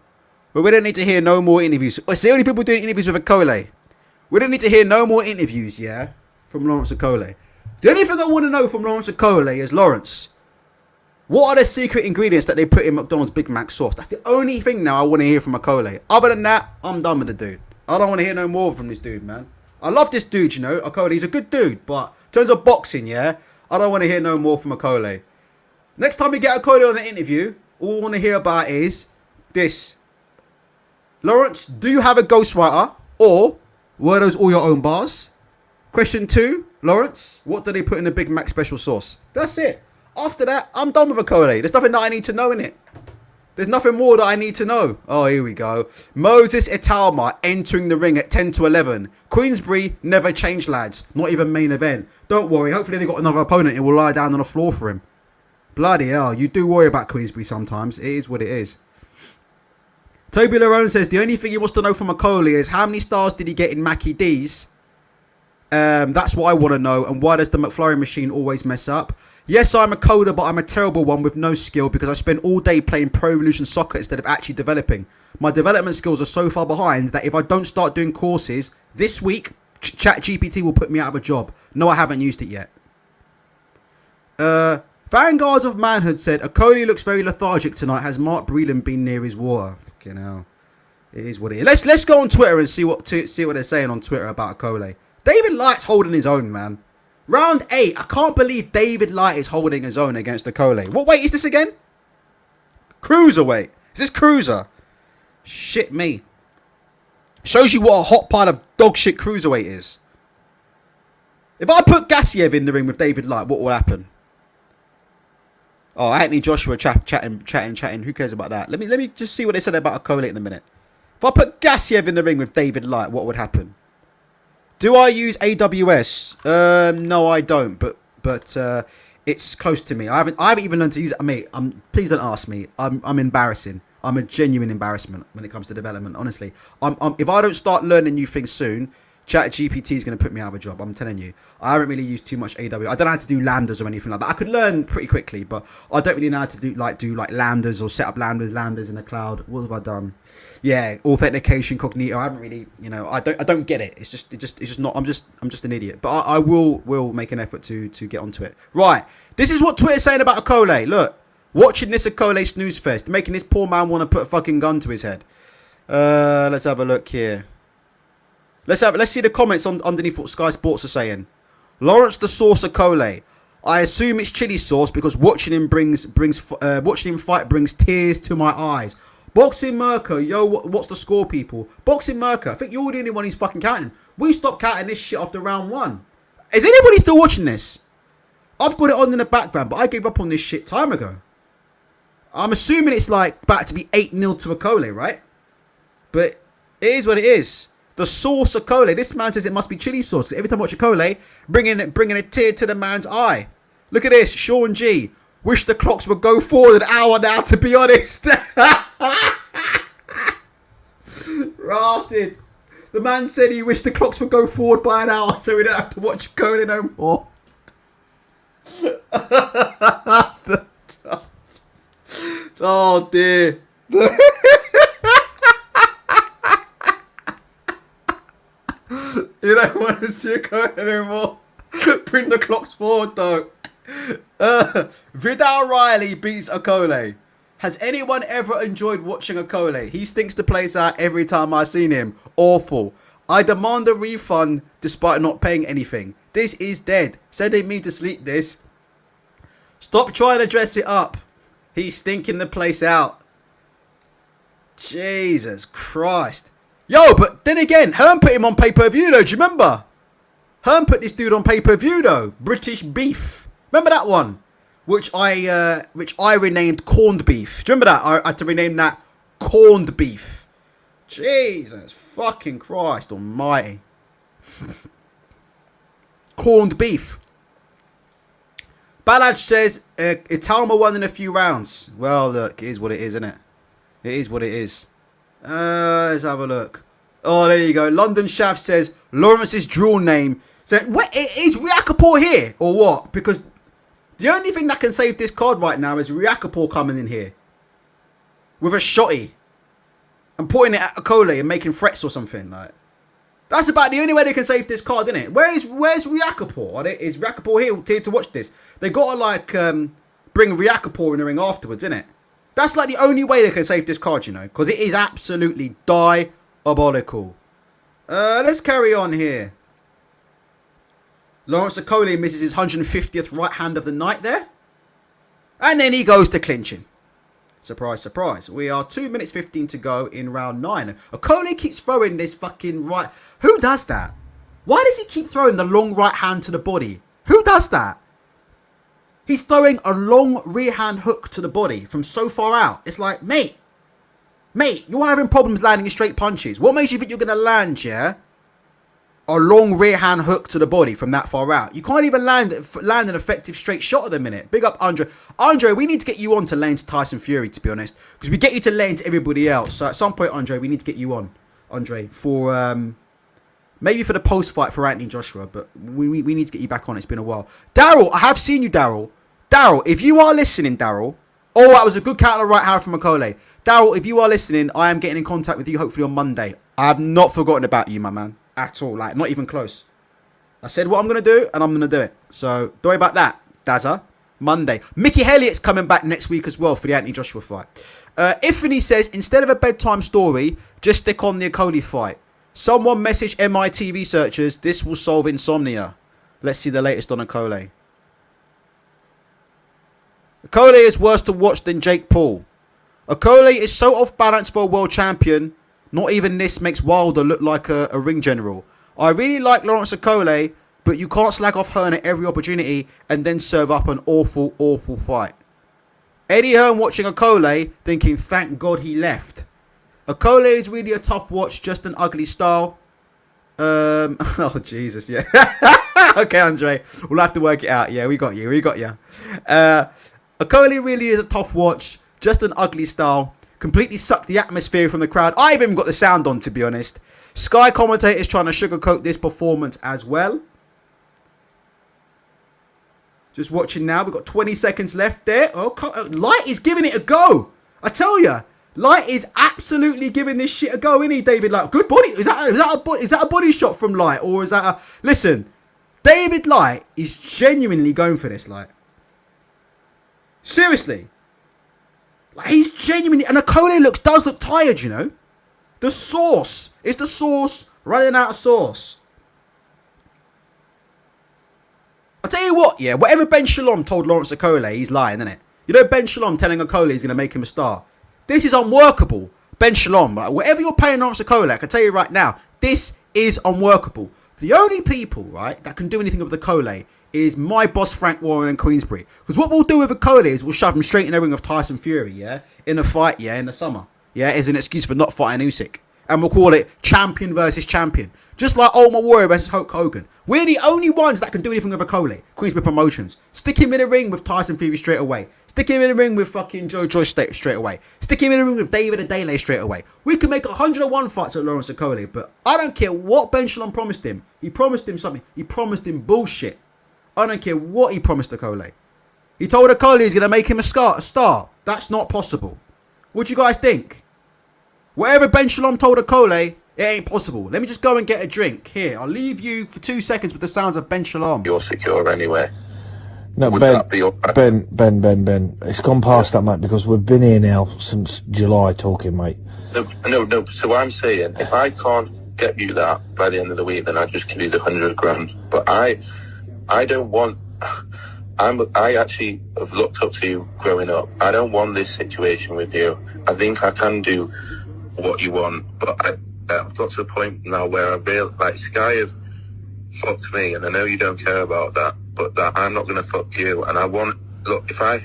But we don't need to hear no more interviews. It's the only people doing interviews with Okolie. We don't need to hear no more interviews, yeah, from Lawrence Okolie. The only thing I want to know from Lawrence Okolie is, Lawrence, what are the secret ingredients that they put in McDonald's Big Mac sauce? That's the only thing now I want to hear from Okolie. Other than that, I'm done with the dude. I don't want to hear no more from this dude, man. I love this dude, you know, Okolie. He's a good dude, but in terms of boxing, yeah, I don't want to hear no more from Okolie. Next time we get Okolie on an interview, all I want to hear about is this. Lawrence, do you have a ghostwriter, or were those all your own bars? Question 2, Lawrence, what do they put in the Big Mac special sauce? That's it. After that, I'm done with Okolie. There's nothing that I need to know in it. There's nothing more that I need to know. Oh, here we go. Moses Italma entering the ring at 10 to 11. Queensbury never changed, lads. Not even main event. Don't worry. Hopefully they got another opponent who will lie down on the floor for him. Bloody hell. You do worry about Queensbury sometimes. It is what it is. Toby Larone says the only thing he wants to know from Okolie is how many stars did he get in Mackie D's? That's what I want to know. And why does the McFlurry machine always mess up? Yes, I'm a coder, but I'm a terrible one with no skill because I spend all day playing Pro Evolution Soccer instead of actually developing. My development skills are so far behind that if I don't start doing courses this week, ChatGPT will put me out of a job. No, I haven't used it yet. Vanguards of Manhood said, Okolie looks very lethargic tonight. Has Mark Breland been near his water? Fucking hell. It is what it is. Let's go on Twitter and see what they're saying on Twitter about Okolie. David Light's holding his own, man. Round 8. I can't believe David Light is holding his own against Okolie. What weight is this again? Cruiserweight. Is this cruiser? Shit me. Shows you what a hot pile of dog shit cruiserweight is. If I put Gassiev in the ring with David Light, what will happen? Oh, Anthony Joshua chatting. Who cares about that? Let me just see what they said about Okolie in a minute. If I put Gassiev in the ring with David Light, what would happen? Do I use AWS? No, I don't. But it's close to me. I haven't even learned to use it. Mate, please don't ask me. I'm embarrassing. I'm a genuine embarrassment when it comes to development. Honestly, if I don't start learning new things soon, ChatGPT is going to put me out of a job. I'm telling you. I haven't really used too much AWS. I don't know how to do lambdas or anything like that. I could learn pretty quickly, but I don't really know how to do lambdas or set up lambdas in the cloud. What have I done? Yeah, authentication, cognito. I haven't really, I don't get it. It's just not. I'm just an idiot. But I will make an effort to get onto it. Right. This is what Twitter's saying about Okolie. Look, watching this Okolie snooze fest, making this poor man want to put a fucking gun to his head. Let's have a look here. Let's see the comments underneath what Sky Sports are saying. Lawrence the Sauce Okolie. I assume it's chili sauce because watching him fight brings tears to my eyes. Boxing Merker, yo, what's the score, people? Boxing Merker, I think you're the only one who's fucking counting. We stopped counting this shit after round 1. Is anybody still watching this? I've got it on in the background, but I gave up on this shit time ago. I'm assuming it's like about to be 8-0 to Okolie, right? But it is what it is. The sauce Okolie. This man says it must be chili sauce. Every time I watch Okolie, bringing a tear to the man's eye. Look at this. Sean G. Wish the clocks would go forward an hour now, to be honest. Rafted. The man said he wished the clocks would go forward by an hour so we don't have to watch Okolie no more. Oh, dear. You don't want to see Okolie anymore. Bring the clocks forward, though. Vidal Riley beats Okolie. Has anyone ever enjoyed watching Okolie? He stinks the place out every time I've seen him. Awful. I demand a refund despite not paying anything. This is dead. Sending me to sleep, this. Stop trying to dress it up. He's stinking the place out. Jesus Christ. Yo, but then again, Hearn put him on pay-per-view though, do you remember? Hearn put this dude on pay-per-view though. British Beef. Remember that one? Which I renamed Corned Beef. Do you remember that? I had to rename that Corned Beef. Jesus fucking Christ almighty. Corned Beef. Balaj says, Italma won in a few rounds. Well, look, it is what it is, isn't it? It is what it is. Let's have a look. Oh, there you go. London Shaft says, Lawrence's dual name. So, is Riakapor here? Or what? Because the only thing that can save this card right now is Riakapor coming in here. With a shotty. And pointing it at Okolie and making threats or something. Like, that's about the only way they can save this card, isn't it? Where's Riakapor? Is Riakapor here to watch this? They gotta like bring Riakapor in the ring afterwards, isn't it? That's like the only way they can save this card, you know, because it is absolutely diabolical. Let's carry on here. Lawrence Okolie misses his 150th right hand of the night there, and then he goes to clinching. Surprise, surprise. We are 2 minutes 15 to go in round 9. Okolie keeps throwing this fucking right. Who does that? Why does he keep throwing the long right hand to the body? Who does that? He's throwing a long rear hand hook to the body from so far out. It's like, mate, you're having problems landing straight punches. What makes you think you're going to land, yeah? A long rear hand hook to the body from that far out. You can't even land an effective straight shot at the minute. Big up Andre. Andre, we need to get you on to lane to Tyson Fury, to be honest. Because we get you to lane to everybody else. So at some point, Andre, we need to get you on. Andre, for maybe for the post-fight for Anthony Joshua. But we need to get you back on. It's been a while. Daryl, I have seen you, Daryl. Daryl, if you are listening, Daryl. Oh, that was a good counter right hand from Okolie. Daryl, if you are listening, I am getting in contact with you hopefully on Monday. I have not forgotten about you, my man. At all, like not even close. I said what I'm gonna do, and I'm gonna do it. So don't worry about that, Dazza. Monday. Mickey Elliott's coming back next week as well for the Anthony Joshua fight. Ifany says instead of a bedtime story, just stick on the Okolie fight. Someone message MITV searchers. This will solve insomnia. Let's see the latest on Okolie. Okolie is worse to watch than Jake Paul. Okolie is so off balance for a world champion. Not even this makes Wilder look like a ring general. I really like Lawrence Okolie, but you can't slag off Hearn at every opportunity and then serve up an awful, awful fight. Eddie Hearn watching Okolie, thinking, thank God he left. Okolie is really a tough watch, just an ugly style. Oh, Jesus, yeah. Okay, Andre, we'll have to work it out. Yeah, we got you. Okolie really is a tough watch, just an ugly style. Completely sucked the atmosphere from the crowd. I've even got the sound on, to be honest. Sky commentators trying to sugarcoat this performance as well. Just watching now. We've got 20 seconds left there. Oh, Light is giving it a go. I tell you, Light is absolutely giving this shit a go, isn't he, David? Like, good body. Is that a body shot from Light, or is that a? Listen, David Light is genuinely going for this, Light. Seriously. Like, he's genuinely, and Okolie does look tired, you know. The sauce is the sauce running out of sauce. I'll tell you what, yeah, whatever Ben Shalom told Lawrence Okolie, he's lying, isn't it? You know, Ben Shalom telling Okolie he's going to make him a star. This is unworkable. Ben Shalom, like, whatever you're paying Lawrence Okolie, I can tell you right now, this is unworkable. The only people, right, that can do anything with Okolie is my boss Frank Warren and Queensbury. Because what we'll do with Okolie is we'll shove him straight in the ring of Tyson Fury, yeah? In a fight, yeah, in the summer. Yeah, as an excuse for not fighting Usyk. And we'll call it champion versus champion. Just like Ultimate Warrior versus Hulk Hogan. We're the only ones that can do anything with Okolie. Queensbury Promotions. Stick him in the ring with Tyson Fury straight away. Stick him in the ring with fucking Joyce straight away. Stick him in the ring with David Adele straight away. We can make 101 fights with Lawrence Okolie. But I don't care what Ben Shalom promised him. He promised him something. He promised him bullshit. I don't care what he promised Okolie. He told Okolie he's going to make him a star. That's not possible. What do you guys think? Whatever Ben Shalom told Okolie, it ain't possible. Let me just go and get a drink. Here, I'll leave you for 2 seconds with the sounds of Ben Shalom. You're secure anyway. No, Ben. It's gone past that, mate, because we've been here now since July talking, mate. No. So I'm saying, if I can't get you that by the end of the week, then I just give you the 100 grand. But I don't want. I actually have looked up to you growing up. I don't want this situation with you. I think I can do what you want, but I've got to the point now where I feel like Sky fucked me, and I know you don't care about that, but that I'm not going to fuck you. And look, I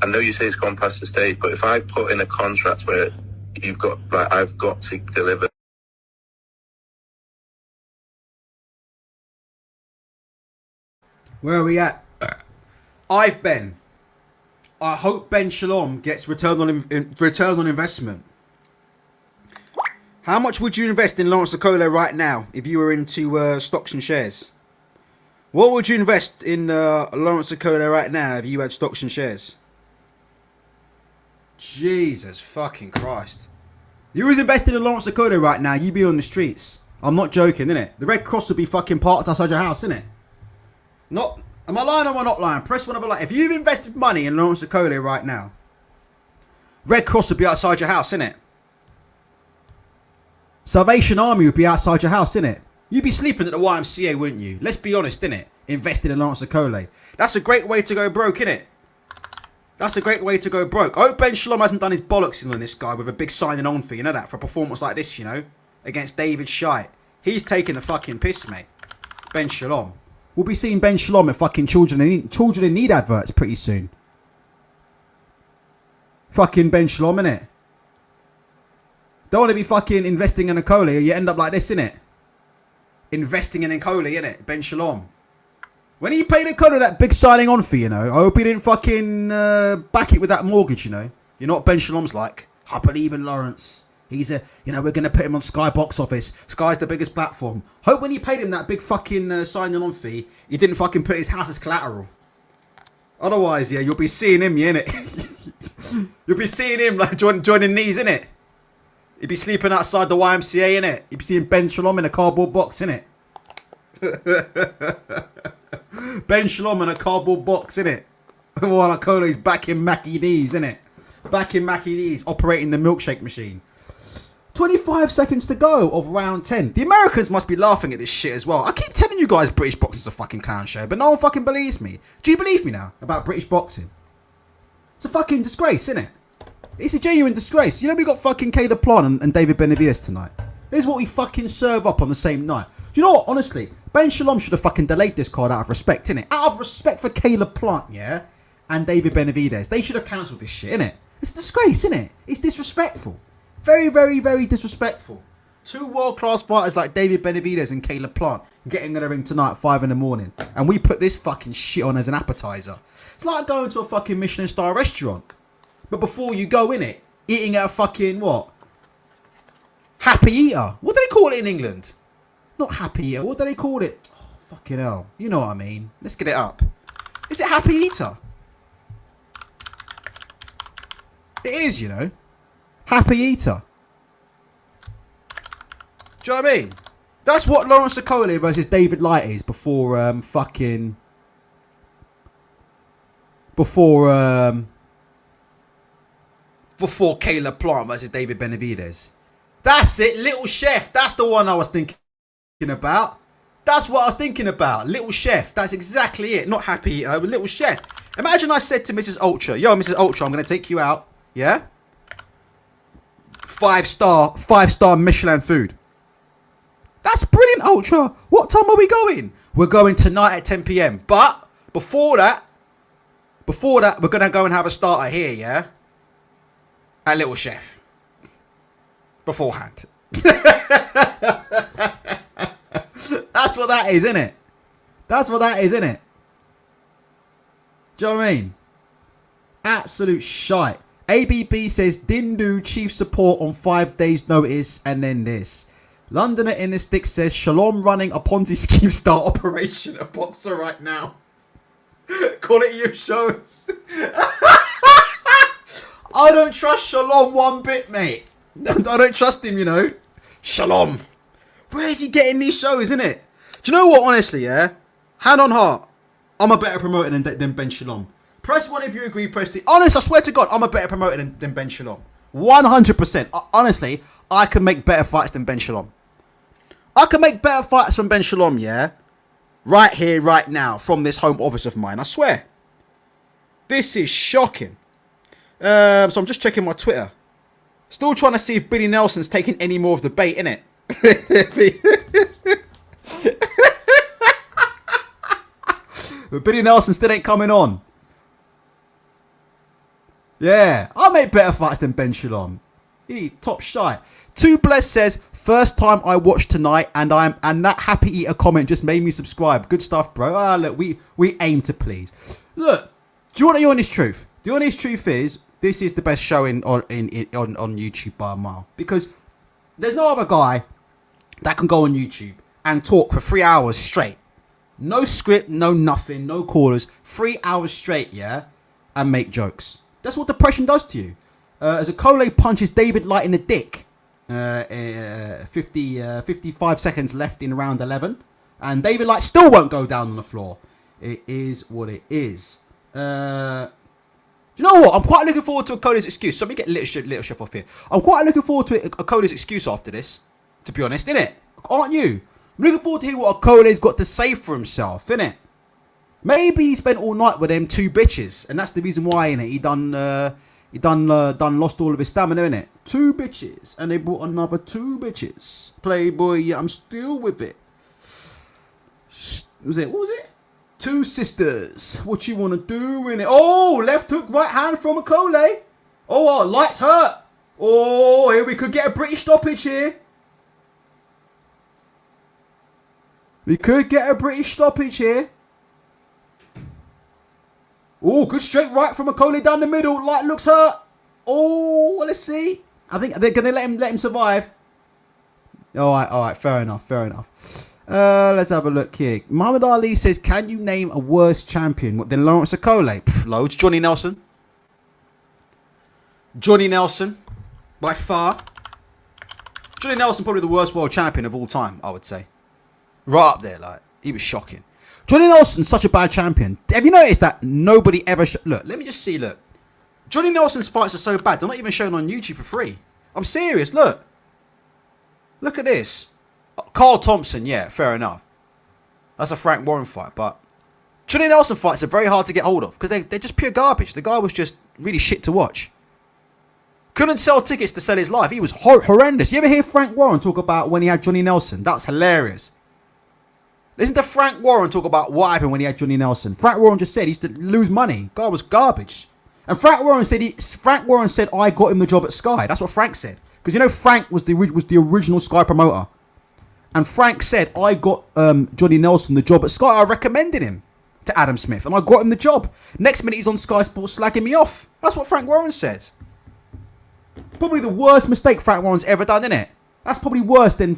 know you say it's gone past the stage, but if I put in a contract where I've got to deliver. Where are we at? Ben. I hope Ben Shalom gets return on investment. How much would you invest in Lawrence Okolie right now if you were into stocks and shares? What would you invest in Lawrence Okolie right now if you had stocks and shares? Jesus fucking Christ. You was investing in Lawrence Okolie right now, you'd be on the streets. I'm not joking, innit? The Red Cross would be fucking parked outside your house, innit? Not... Am I lying or am I not lying? Press one of a line. If you've invested money in Lawrence Okolie right now, Red Cross would be outside your house, innit? Salvation Army would be outside your house, innit? You'd be sleeping at the YMCA, wouldn't you? Let's be honest, innit? Invested in Lawrence Okolie. That's a great way to go broke, innit? That's a great way to go broke. I hope Ben Shalom hasn't done his bollocks on this guy with a big signing on fee, you know that? For a performance like this, you know? Against David Shite. He's taking the fucking piss, mate. Ben Shalom. We'll be seeing Ben Shalom at fucking Children in Need adverts pretty soon. Fucking Ben Shalom, innit? Don't want to be fucking investing in Okolie or you end up like this, innit? Investing in Okolie, innit? Ben Shalom. When he paid Okolie that big signing on fee, you know, I hope he didn't fucking back it with that mortgage, you know? You know what Ben Shalom's like? I believe in Lawrence. He's we're going to put him on Sky box office. Sky's the biggest platform. Hope when you paid him that big fucking signing on fee, you didn't fucking put his house as collateral. Otherwise, yeah, you'll be seeing him, yeah, innit? You'll be seeing him like joining knees, innit? He'd be sleeping outside the YMCA, innit? You'd be seeing Ben Shalom in a cardboard box, innit? Ben Shalom in a cardboard box, innit? While Okolie's back in Mackie D's, innit? Back in Mackie D's, operating the milkshake machine. 25 seconds to go of round 10. The Americans must be laughing at this shit as well. I keep telling you guys British boxing's a fucking clown show, but no one fucking believes me. Do you believe me now about British boxing? It's a fucking disgrace, isn't it? It's a genuine disgrace. You know we got fucking Caleb Plant and David Benavides tonight. Here's what we fucking serve up on the same night. Do you know what? Honestly, Ben Shalom should have fucking delayed this card out of respect, innit? Out of respect for Caleb Plant, yeah? And David Benavides. They should have cancelled this shit, innit? It's a disgrace, innit? It's disrespectful. Very, very, very disrespectful. Two world-class fighters like David Benavides and Caleb Plant getting in the ring tonight at 5 in the morning. And we put this fucking shit on as an appetizer. It's like going to a fucking Michelin star restaurant. But before you go in it, eating at a fucking, what? Happy Eater. What do they call it in England? Not Happy Eater. What do they call it? Oh, fucking hell. You know what I mean. Let's get it up. Is it Happy Eater? It is, you know. Happy Eater. Do you know what I mean? That's what Lawrence Okolie versus David Light is before before Caleb Plant versus David Benavides. That's it, Little Chef. That's the one I was thinking about. That's what I was thinking about. Little Chef. That's exactly it. Not Happy Eater, but Little Chef. Imagine I said to Mrs. Ultra, yo, Mrs. Ultra, I'm going to take you out. Yeah? Five star Michelin food. That's brilliant, Ultra. What time are we going? We're going tonight at 10 p.m. But before that, we're going to go and have a starter here, yeah? At Little Chef. Beforehand. That's what that is, innit? That's what that is, innit? Do you know what I mean? Absolute shite. ABB says Dindu chief support on 5 days notice and then this. Londoner in the Stick says Shalom running a Ponzi scheme style operation at Boxer right now. Call it your shows. I don't trust Shalom one bit, mate. I don't trust him, you know. Shalom. Where is he getting these shows, innit? Do you know what, honestly, yeah? Hand on heart. I'm a better promoter than Ben Shalom. Press 1 if you agree, press 2. Honest, I swear to God, I'm a better promoter than Ben Shalom. 100%. Honestly, I can make better fights than Ben Shalom. I can make better fights from Ben Shalom, yeah? Right here, right now, from this home office of mine. I swear. This is shocking. So I'm just checking my Twitter. Still trying to see if Billy Nelson's taking any more of the bait, innit? But Billy Nelson still ain't coming on. Yeah, I make better fights than Ben Shalom. He top shy. Two Bless says, first time I watched tonight, and that happy eater comment just made me subscribe. Good stuff, bro. Look, we aim to please. Look, do you want the honest truth? The honest truth is, this is the best show on YouTube by a mile, because there's no other guy that can go on YouTube and talk for 3 hours straight. No script, no nothing, no callers. 3 hours straight, yeah, and make jokes. That's what depression does to you. As Okolie punches David Light in the dick. 55 seconds left in round 11. And David Light still won't go down on the floor. It is what it is. Do you know what? I'm quite looking forward to Okolie's excuse. So let me get little chef off here. I'm quite looking forward to Okolie's excuse after this. To be honest, innit? Aren't you? I'm looking forward to hear what Okolie's got to say for himself, innit? Maybe he spent all night with them two bitches, and that's the reason why, innit? He done lost all of his stamina, innit? Two bitches, and they brought another two bitches. Playboy, yeah, I'm still with it. What was it? Two sisters. What you wanna do, innit? Oh, left hook, right hand from Okolie. Oh, lights hurt. Oh, here we could get a British stoppage here. We could get a British stoppage here. Oh, good straight right from Okolie down the middle. Light looks hurt. Oh, let's see. I think they're gonna let him survive. All right. Fair enough. Let's have a look here. Muhammad Ali says, "Can you name a worse champion than Lawrence Okolie?" Loads. Johnny Nelson, by far. Johnny Nelson probably the worst world champion of all time, I would say. Right up there, like he was shocking. Johnny Nelson's such a bad champion. Have you noticed that nobody ever... Look, let me just see, look. Johnny Nelson's fights are so bad, they're not even shown on YouTube for free. I'm serious, look. Look at this. Carl Thompson, yeah, fair enough. That's a Frank Warren fight, but... Johnny Nelson fights are very hard to get hold of, because they're just pure garbage. The guy was just really shit to watch. Couldn't sell tickets to sell his life. He was horrendous. You ever hear Frank Warren talk about when he had Johnny Nelson? That's hilarious. Listen to Frank Warren talk about what happened when he had Johnny Nelson. Frank Warren just said he used to lose money. Guy was garbage. And Frank Warren said I got him the job at Sky. That's what Frank said. Because you know Frank was the original Sky promoter. And Frank said I got Johnny Nelson the job at Sky. I recommended him to Adam Smith and I got him the job. Next minute he's on Sky Sports slagging me off. That's what Frank Warren said. Probably the worst mistake Frank Warren's ever done, isn't it? That's probably worse than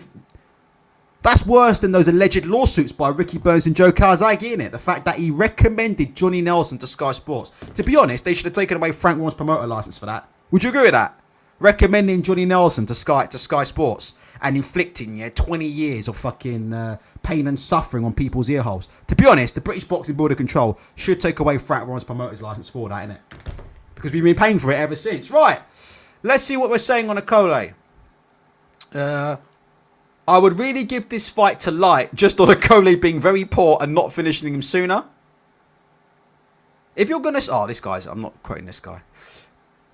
those alleged lawsuits by Ricky Burns and Joe Calzaghe, innit? The fact that he recommended Johnny Nelson to Sky Sports. To be honest, they should have taken away Frank Warren's promoter license for that. Would you agree with that? Recommending Johnny Nelson to Sky Sports and inflicting 20 years of fucking pain and suffering on people's ear holes. To be honest, the British Boxing Board of Control should take away Frank Warren's promoter's license for that, innit? Because we've been paying for it ever since. Right. Let's see what we're saying on Okolie. I would really give this fight to Light just on Okolie being very poor and not finishing him sooner. If you're going to... Oh, this guy's... I'm not quoting this guy.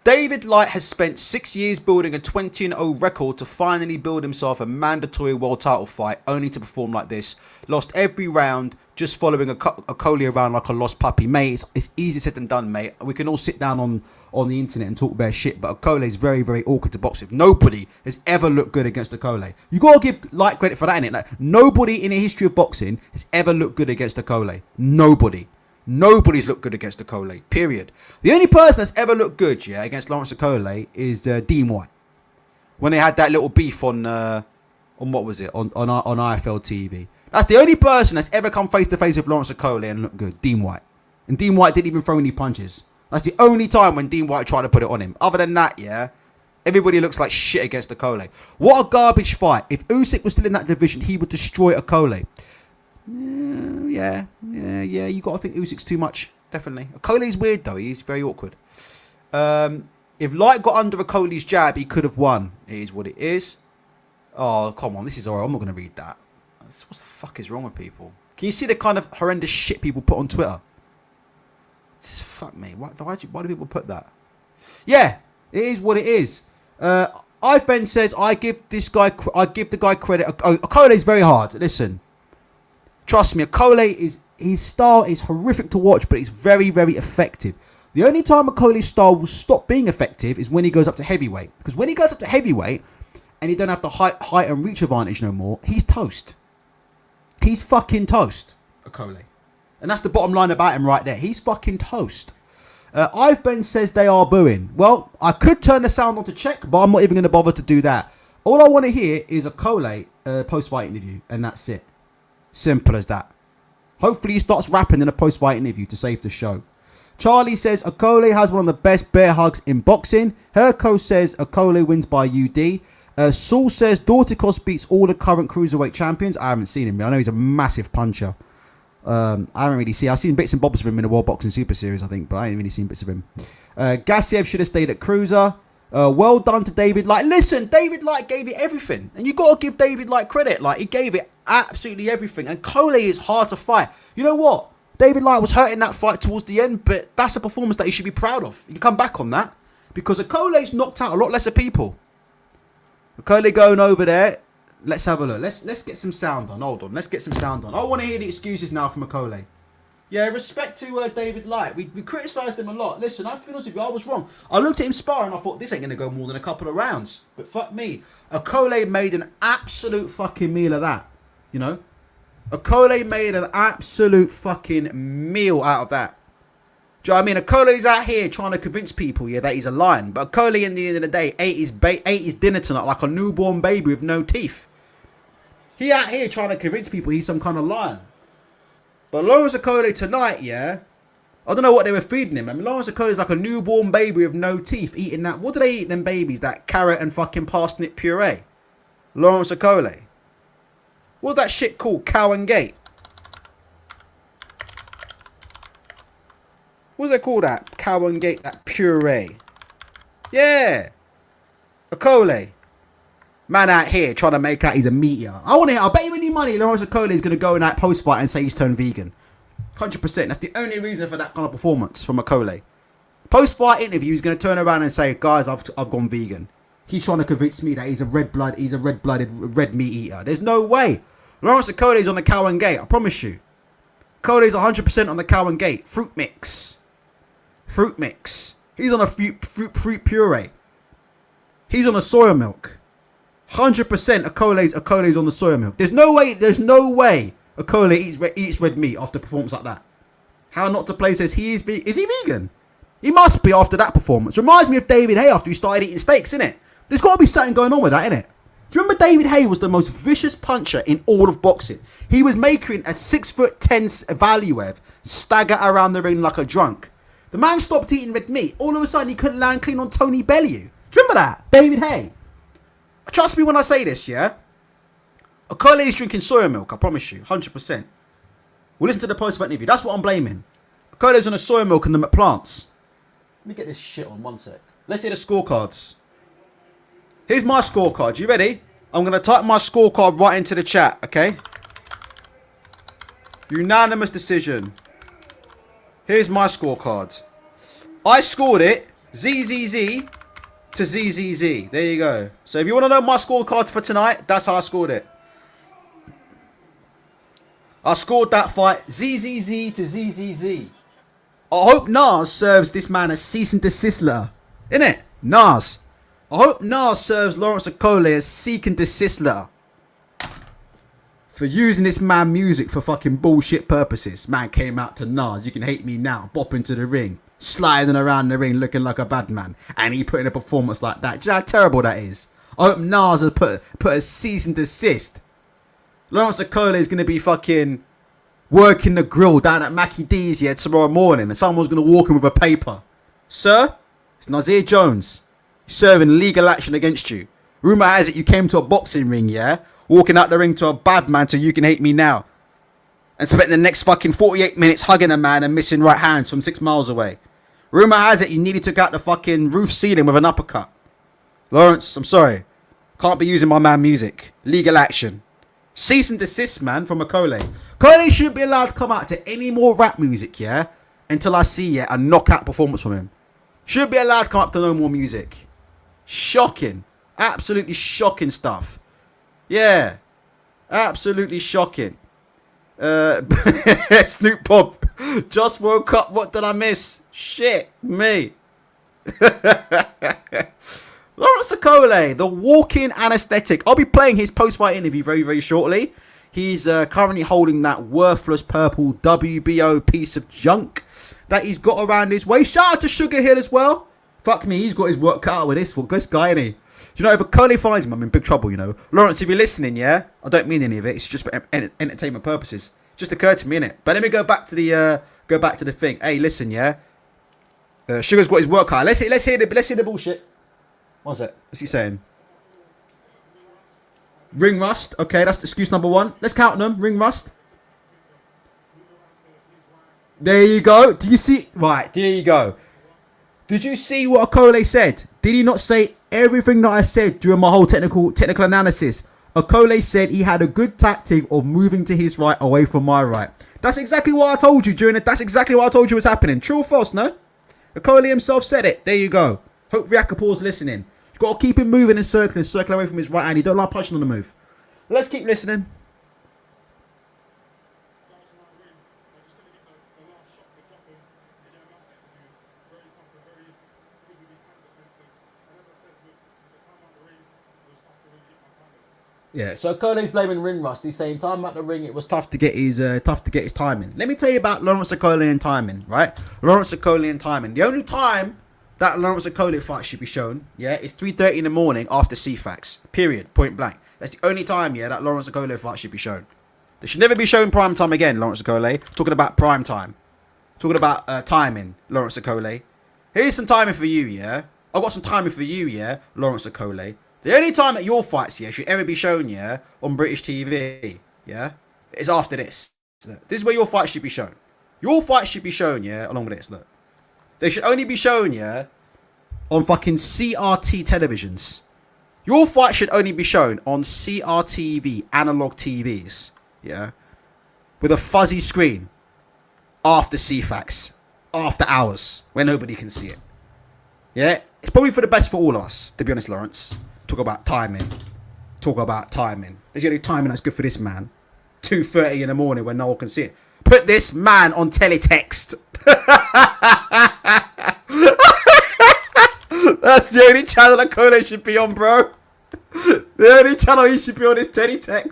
David Light has spent 6 years building a 20-0 record to finally build himself a mandatory world title fight, only to perform like this. Lost every round, just following Okolie around like a lost puppy. Mate, it's easy said than done, mate. We can all sit down on the internet and talk about shit, but Okolie is very, very awkward to box with. Nobody has ever looked good against Okolie. You got to give Light credit for that, innit? Like, nobody in the history of boxing has ever looked good against Okolie. Nobody. Nobody's looked good against Okolie, period. The only person that's ever looked good, against Lawrence Okolie is Dean White. When they had that little beef on what was it? On IFL TV. That's the only person that's ever come face to face with Lawrence Okolie and looked good. Dean White. And Dean White didn't even throw any punches. That's the only time when Dean White tried to put it on him. Other than that, everybody looks like shit against Okolie. What a garbage fight. If Usyk was still in that division, he would destroy Okolie. Yeah. You got to think Usyk's too much. Definitely. Okolie's weird though. He's very awkward. If Light got under Okolie's jab, he could have won. It is what it is. Oh, come on. This is alright. I'm not going to read that. What the fuck is wrong with people? Can you see the kind of horrendous shit people put on Twitter? Fuck me. Why do people put that? Yeah, it is what it is. I've Ben says I give the guy credit. Okolie's very hard. Listen. Trust me, Okolie his style is horrific to watch, but it's very, very effective. The only time Okolie's style will stop being effective is when he goes up to heavyweight. Because when he goes up to heavyweight and he don't have the height and reach advantage no more, he's toast. He's fucking toast, Okolie. And that's the bottom line about him right there. He's fucking toast. I've Ben says they are booing. Well, I could turn the sound on to check, but I'm not even going to bother to do that. All I want to hear is Okolie post-fight interview, and that's it. Simple as that. Hopefully he starts rapping in a post-fight interview to save the show. Charlie says Okolie has one of the best bear hugs in boxing. Herco says Okolie wins by UD. Saul says Dorticos beats all the current cruiserweight champions. I haven't seen him. I know he's a massive puncher. I haven't really seen. I've seen bits and bobs of him in the World Boxing Super Series, I think, but I ain't really seen bits of him. Gassiev should have stayed at cruiser. Well done to David Light. Listen, David Light gave it everything, and you got to give David Light credit. Like, he gave it absolutely everything. And Okolie is hard to fight. You know what? David Light was hurting that fight towards the end, but that's a performance that he should be proud of. You can come back on that, because Okolie's knocked out a lot lesser people. Okolie going over there. Let's have a look. Let's get some sound on. Hold on. Let's get some sound on. I want to hear the excuses now from Okolie. Yeah, respect to David Light. We criticised him a lot. Listen, I have to be honest with you, I was wrong. I looked at him sparring and I thought, this ain't going to go more than a couple of rounds. But fuck me. Okolie made an absolute fucking meal of that. You know? Okolie made an absolute fucking meal out of that. Do you know what I mean? Okolie's out here trying to convince people, yeah, that he's a lion. But Okolie, in the end of the day, ate his dinner tonight like a newborn baby with no teeth. He out here trying to convince people he's some kind of lion. But Lawrence Okolie tonight, yeah, I don't know what they were feeding him. I mean, Lawrence Okolie's like a newborn baby with no teeth eating that. What do they eat, them babies? That carrot and fucking parsnip puree. Lawrence Okolie. What's that shit called? Cow and Gate. What do they call that? Cow and Gate, that puree. Yeah. Okolie. Man out here trying to make out he's a meteor. I'll bet you any money Lawrence Okolie is going to go in that post-fight and say he's turned vegan. 100%. That's the only reason for that kind of performance from Okolie. Post-fight interview, he's going to turn around and say, guys, I've gone vegan. He's trying to convince me that he's a red-blooded red meat eater. There's no way. Lawrence Okolie's on the Cow and Gate, I promise you. Okolie's 100% on the Cow and Gate. Fruit mix. Fruit mix. He's on a fruit puree. He's on a soya milk. 100% Okolie's on the soya milk. There's no way Okolie eats red meat after a performance like that. How Not to Play says is he vegan? He must be after that performance. Reminds me of David Haye after he started eating steaks, innit? There's got to be something going on with that, innit? Do you remember David Haye was the most vicious puncher in all of boxing? He was making a 6'10" Valuev stagger around the ring like a drunk. The man stopped eating red meat. All of a sudden he couldn't land clean on Tony Bellew. Do you remember that? David Haye. Trust me when I say this, yeah? Okolie is drinking soya milk, I promise you, 100%. We'll listen to the post-fight interview. That's what I'm blaming. Okolie's on the soya milk and the plants. Let me get this shit on, one sec. Let's hear the scorecards. Here's my scorecard. You ready? I'm going to type my scorecard right into the chat, okay? Unanimous decision. Here's my scorecard. I scored it ZZZ to ZZZ. There you go. So if you want to know my scorecard for tonight, that's how I scored it. I scored that fight ZZZ to ZZZ. I hope Nas serves this man a cease and desist letter. Innit? Nas. I hope Nas serves Lawrence Okolie a cease and desist letter. For using this man music for fucking bullshit purposes. Man came out to Nas, you can hate me now, bop into the ring. Sliding around the ring looking like a bad man. And he put in a performance like that. Do you know how terrible that is? I hope Nas has put a cease and desist. Lawrence Okolie is going to be fucking working the grill down at Mackie D's here tomorrow morning. And someone's going to walk in with a paper. Sir, it's Nazir Jones. He's serving legal action against you. Rumour has it you came to a boxing ring, yeah? Walking out the ring to a bad man so you can hate me now. And spent the next fucking 48 minutes hugging a man and missing right hands from 6 miles away. Rumour has it you nearly took out the fucking roof ceiling with an uppercut. Lawrence, I'm sorry. Can't be using my man music. Legal action. Cease and desist, man, from Okolie. Okolie shouldn't be allowed to come out to any more rap music, yeah? Until I see, yeah, a knockout performance from him. Shouldn't be allowed to come up to no more music. Shocking. Absolutely shocking stuff. Yeah. Absolutely shocking. Snoop Bob. Just woke up. What did I miss? Shit, me. Lawrence Okolie, the walking anesthetic. I'll be playing his post-fight interview very, very shortly. He's currently holding that worthless purple WBO piece of junk that he's got around his waist. Shout out to Sugar Hill as well. Fuck me, he's got his work cut out with this guy, innit? Do you know, if Okolie finds him, I'm in big trouble, you know. Lawrence, if you're listening, yeah? I don't mean any of it. It's just for entertainment purposes. Just occurred to me, innit? But let me go back to the thing. Hey, listen, yeah? Sugar's got his work cut out. Let's hear the bullshit. What's that? What's he saying? Ring rust. Okay, that's excuse number one. Let's count them. Ring rust. There you go. Do you see? Right, there you go. Did you see what Okolie said? Did he not say everything that I said during my whole technical analysis? Okolie said he had a good tactic of moving to his right away from my right. That's exactly what I told you during it. That's exactly what I told you was happening. True or false, no? Okolie himself said it. There you go. Hope Riakapor's listening. You've got to keep him moving and circling away from his right hand. He don't like punching on the move. Let's keep listening. Yeah, so Okolie's blaming ring rust. He's saying time at the ring, it was tough to get his timing. Let me tell you about Lawrence Okolie and timing, right? Lawrence Okolie and timing. The only time that Lawrence Okolie fight should be shown, yeah, is 3:30 in the morning after CFAX. Period. Point blank. That's the only time, yeah, that Lawrence Okolie fight should be shown. They should never be shown prime time again, Lawrence Okolie. Talking about prime time. Talking about timing, Lawrence Okolie. Here's some timing for you, yeah? I've got some timing for you, yeah, Lawrence Okolie. The only time that your fights, yeah, should ever be shown, yeah, on British TV, yeah, is after this. This is where your fight should be shown. Your fight should be shown, yeah, along with this, look. They should only be shown, yeah, on fucking CRT televisions. Your fight should only be shown on CRTV, analog TVs, yeah, with a fuzzy screen after CFAX, after hours, where nobody can see it. Yeah, it's probably for the best for all of us, to be honest, Lawrence. Talk about timing. There's the only timing that's good for this man. 2:30 in the morning when no one can see it. Put this man on teletext. That's the only channel Okolie should be on, bro. The only channel he should be on is teletext.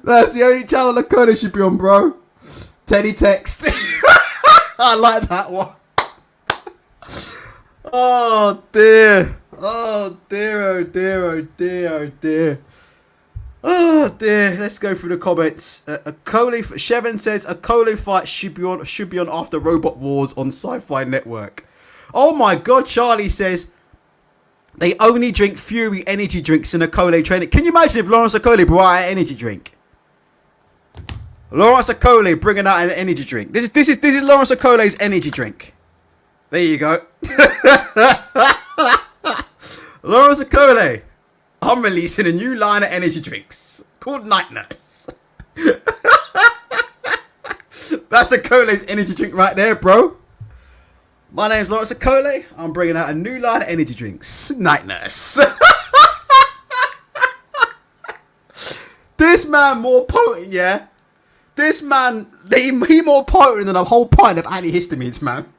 That's the only channel Okolie should be on, bro. Teletext. I like that one. Oh dear. Oh dear, oh dear, oh dear, oh dear. Oh dear. Let's go through the comments. Okolie, Shevin says Okolie fight should be on after Robot Wars on Sci-Fi Network. Oh my god, Charlie says they only drink Fury energy drinks in Okolie training. Can you imagine if Lawrence Okolie brought out an energy drink? Lawrence Okolie bringing out an energy drink. This is Lawrence Okolie's energy drink. There you go. Lawrence Okolie, I'm releasing a new line of energy drinks called Night Nurse. That's Okolie's energy drink right there, bro. My name's Lawrence Okolie. I'm bringing out a new line of energy drinks. Night Nurse. This man more potent, yeah? This man, he more potent than a whole pint of antihistamines, man.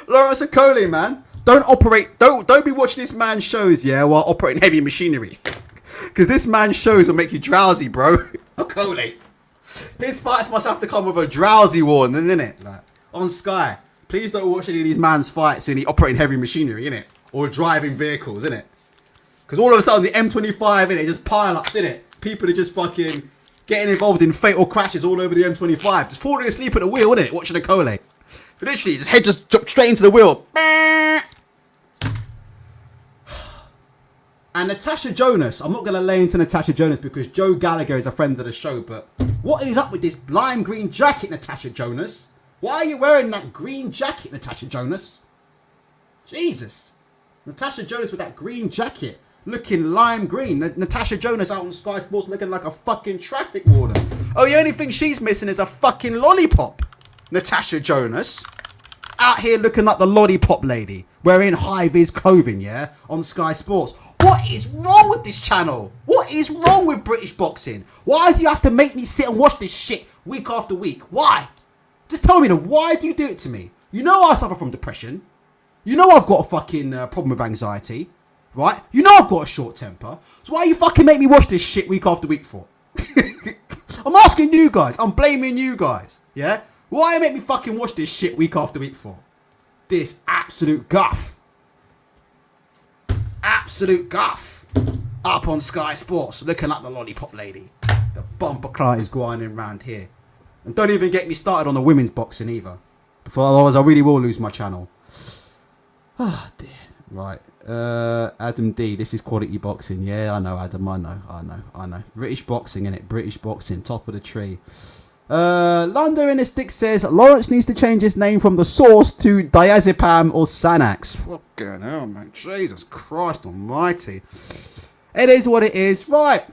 Lawrence Okolie, man. Don't be watching this man's shows, yeah, while operating heavy machinery. Because this man's shows will make you drowsy, bro. Okolie. His fights must have to come with a drowsy warning, innit? Like, on Sky. Please don't watch any of these man's fights in the operating heavy machinery, innit? Or driving vehicles, innit? Because all of a sudden the M25, innit, just pile ups, innit? People are just fucking getting involved in fatal crashes all over the M25. Just falling asleep at the wheel, innit? Watching Okolie. Literally, his head just dropped straight into the wheel. And Natasha Jonas, I'm not going to lay into Natasha Jonas because Joe Gallagher is a friend of the show, but what is up with this lime green jacket, Natasha Jonas? Why are you wearing that green jacket, Natasha Jonas? Jesus. Natasha Jonas with that green jacket, looking lime green. Natasha Jonas out on Sky Sports looking like a fucking traffic warden. Oh, the only thing she's missing is a fucking lollipop. Natasha Jonas, out here looking like the lollipop lady, wearing high-vis clothing, yeah, on Sky Sports. What is wrong with this channel? What is wrong with British boxing? Why do you have to make me sit and watch this shit week after week? Why? Just tell me, why do you do it to me? You know I suffer from depression. You know I've got a fucking problem with anxiety, right? You know I've got a short temper. So why you fucking make me watch this shit week after week for? I'm asking you guys. I'm blaming you guys, yeah? Why you make me fucking watch this shit week after week for? This absolute guff. Absolute guff. Up on Sky Sports, looking like the lollipop lady. The bumper client is grinding around here. And don't even get me started on the women's boxing either. Before, otherwise I really will lose my channel. Ah, dear. Right. Adam D, this is quality boxing. Yeah, I know, Adam. I know. British boxing, innit? British boxing, top of the tree. London in the Stick says Lawrence needs to change his name from the Source to Diazepam or Xanax. Fucking hell, man. Jesus Christ almighty. It is what it is. Right.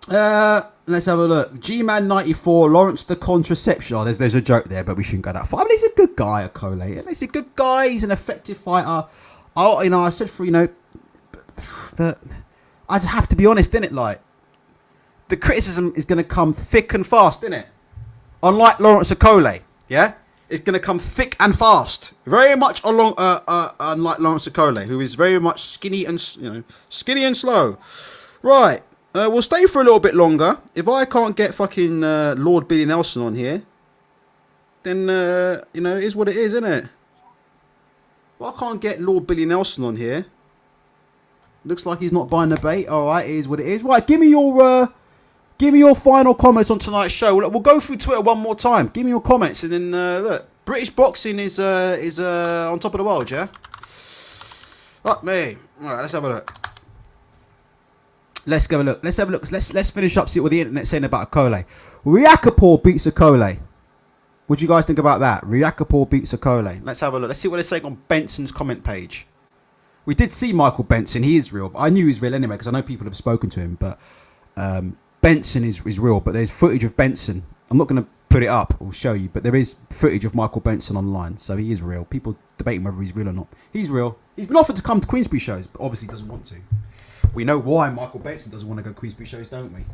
Let's have a look. G-Man 94, Lawrence the contraception. Oh, there's a joke there, but we shouldn't go that far. I mean, he's a good guy, Okolie. He's a good guy. He's an effective fighter. Oh, I said but I just have to be honest, innit? Like, the criticism is going to come thick and fast, innit? Unlike Lawrence Okolie, yeah? It's going to come thick and fast. Very much unlike Lawrence Okolie, who is very much skinny and slow. Right. We'll stay for a little bit longer. If I can't get fucking Lord Billy Nelson on here, then, it is what it is, isn't it? If I can't get Lord Billy Nelson on here, looks like he's not buying the bait. All right, it is what it is. Right, give me your final comments on tonight's show. We'll go through Twitter one more time. Give me your comments, and then look, British boxing is on top of the world, yeah. Fuck me. All right, let's have a look. Let's have a look. Let's finish up. See what the internet's saying about Okolie. Riakapor beats Okolie. What do you guys think about that? Riakapor beats Okolie. Let's have a look. Let's see what they're saying on Benson's comment page. We did see Michael Benson. He is real. I knew he was real anyway because I know people have spoken to him. But Benson is real. But there's footage of Benson. I'm not going to put it up or show you. But there is footage of Michael Benson online. So he is real. People debating whether he's real or not. He's real. He's been offered to come to Queensbury shows. But obviously doesn't want to. We know why Michael Benson doesn't want to go to Queensbury shows, don't we?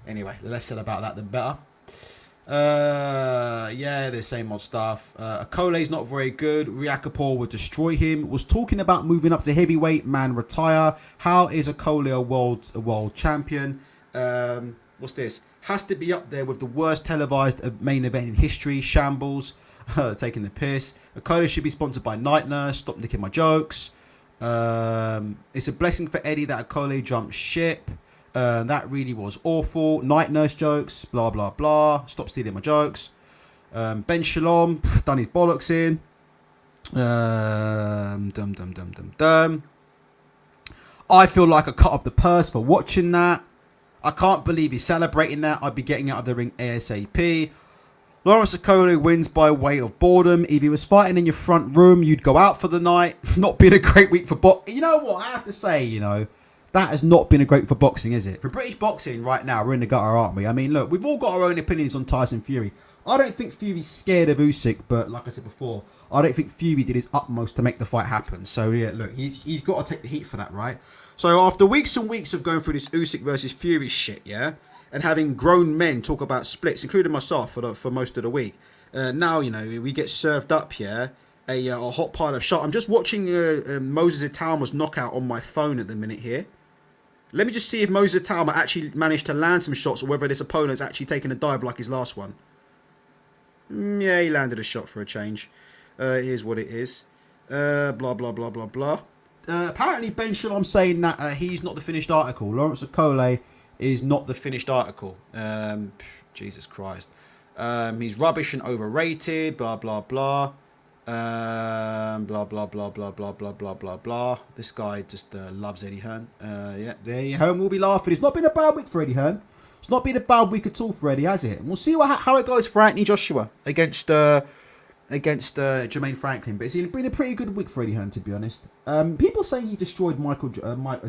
Anyway, the less said about that, the better. Yeah, the same old stuff. Okolie's not very good. Riakapor would destroy him. Was talking about moving up to heavyweight. Man, retire. How is Okolie a world champion? What's this? Has to be up there with the worst televised main event in history. Shambles. Taking the piss. Okolie should be sponsored by Night Nurse. Stop nicking my jokes. It's a blessing for Eddie that Okolie jumped ship. That really was awful. Night Nurse jokes, blah blah blah. Stop stealing my jokes. Ben Shalom done his bollocks in. Dum. I feel like I cut off the purse for watching that. I can't believe he's celebrating that. I'd be getting out of the ring ASAP. Lawrence Okolie wins by way of boredom. If he was fighting in your front room, you'd go out for the night. Not been a great week for boxing. You know what? I have to say, that has not been a great for boxing, is it? For British boxing right now, we're in the gutter, aren't we? I mean, look, we've all got our own opinions on Tyson Fury. I don't think Fury's scared of Usyk, but like I said before, I don't think Fury did his utmost to make the fight happen. So, yeah, look, he's got to take the heat for that, right? So, after weeks and weeks of going through this Usyk versus Fury shit, yeah? And having grown men talk about splits, including myself for most of the week. Now, we get served up here a hot pile of shot. I'm just watching Moses Itauma's knockout on my phone at the minute here. Let me just see if Moses Itauma actually managed to land some shots or whether this opponent's actually taken a dive like his last one. Yeah, he landed a shot for a change. Here's what it is. Blah, blah, blah, blah, blah. Apparently, Ben Shalom saying that he's not the finished article. Lawrence Okolie is not the finished article. Jesus Christ. He's rubbish and overrated. Blah, blah, blah. Blah, blah, blah, blah, blah, blah, blah, blah, blah. This guy just loves Eddie Hearn. Yeah, Eddie Hearn will be laughing. It's not been a bad week for Eddie Hearn. It's not been a bad week at all for Eddie, has it? And we'll see how it goes for Anthony Joshua against against Jermaine Franklin, but it's been a pretty good week for Eddie Hearn, to be honest. People saying he destroyed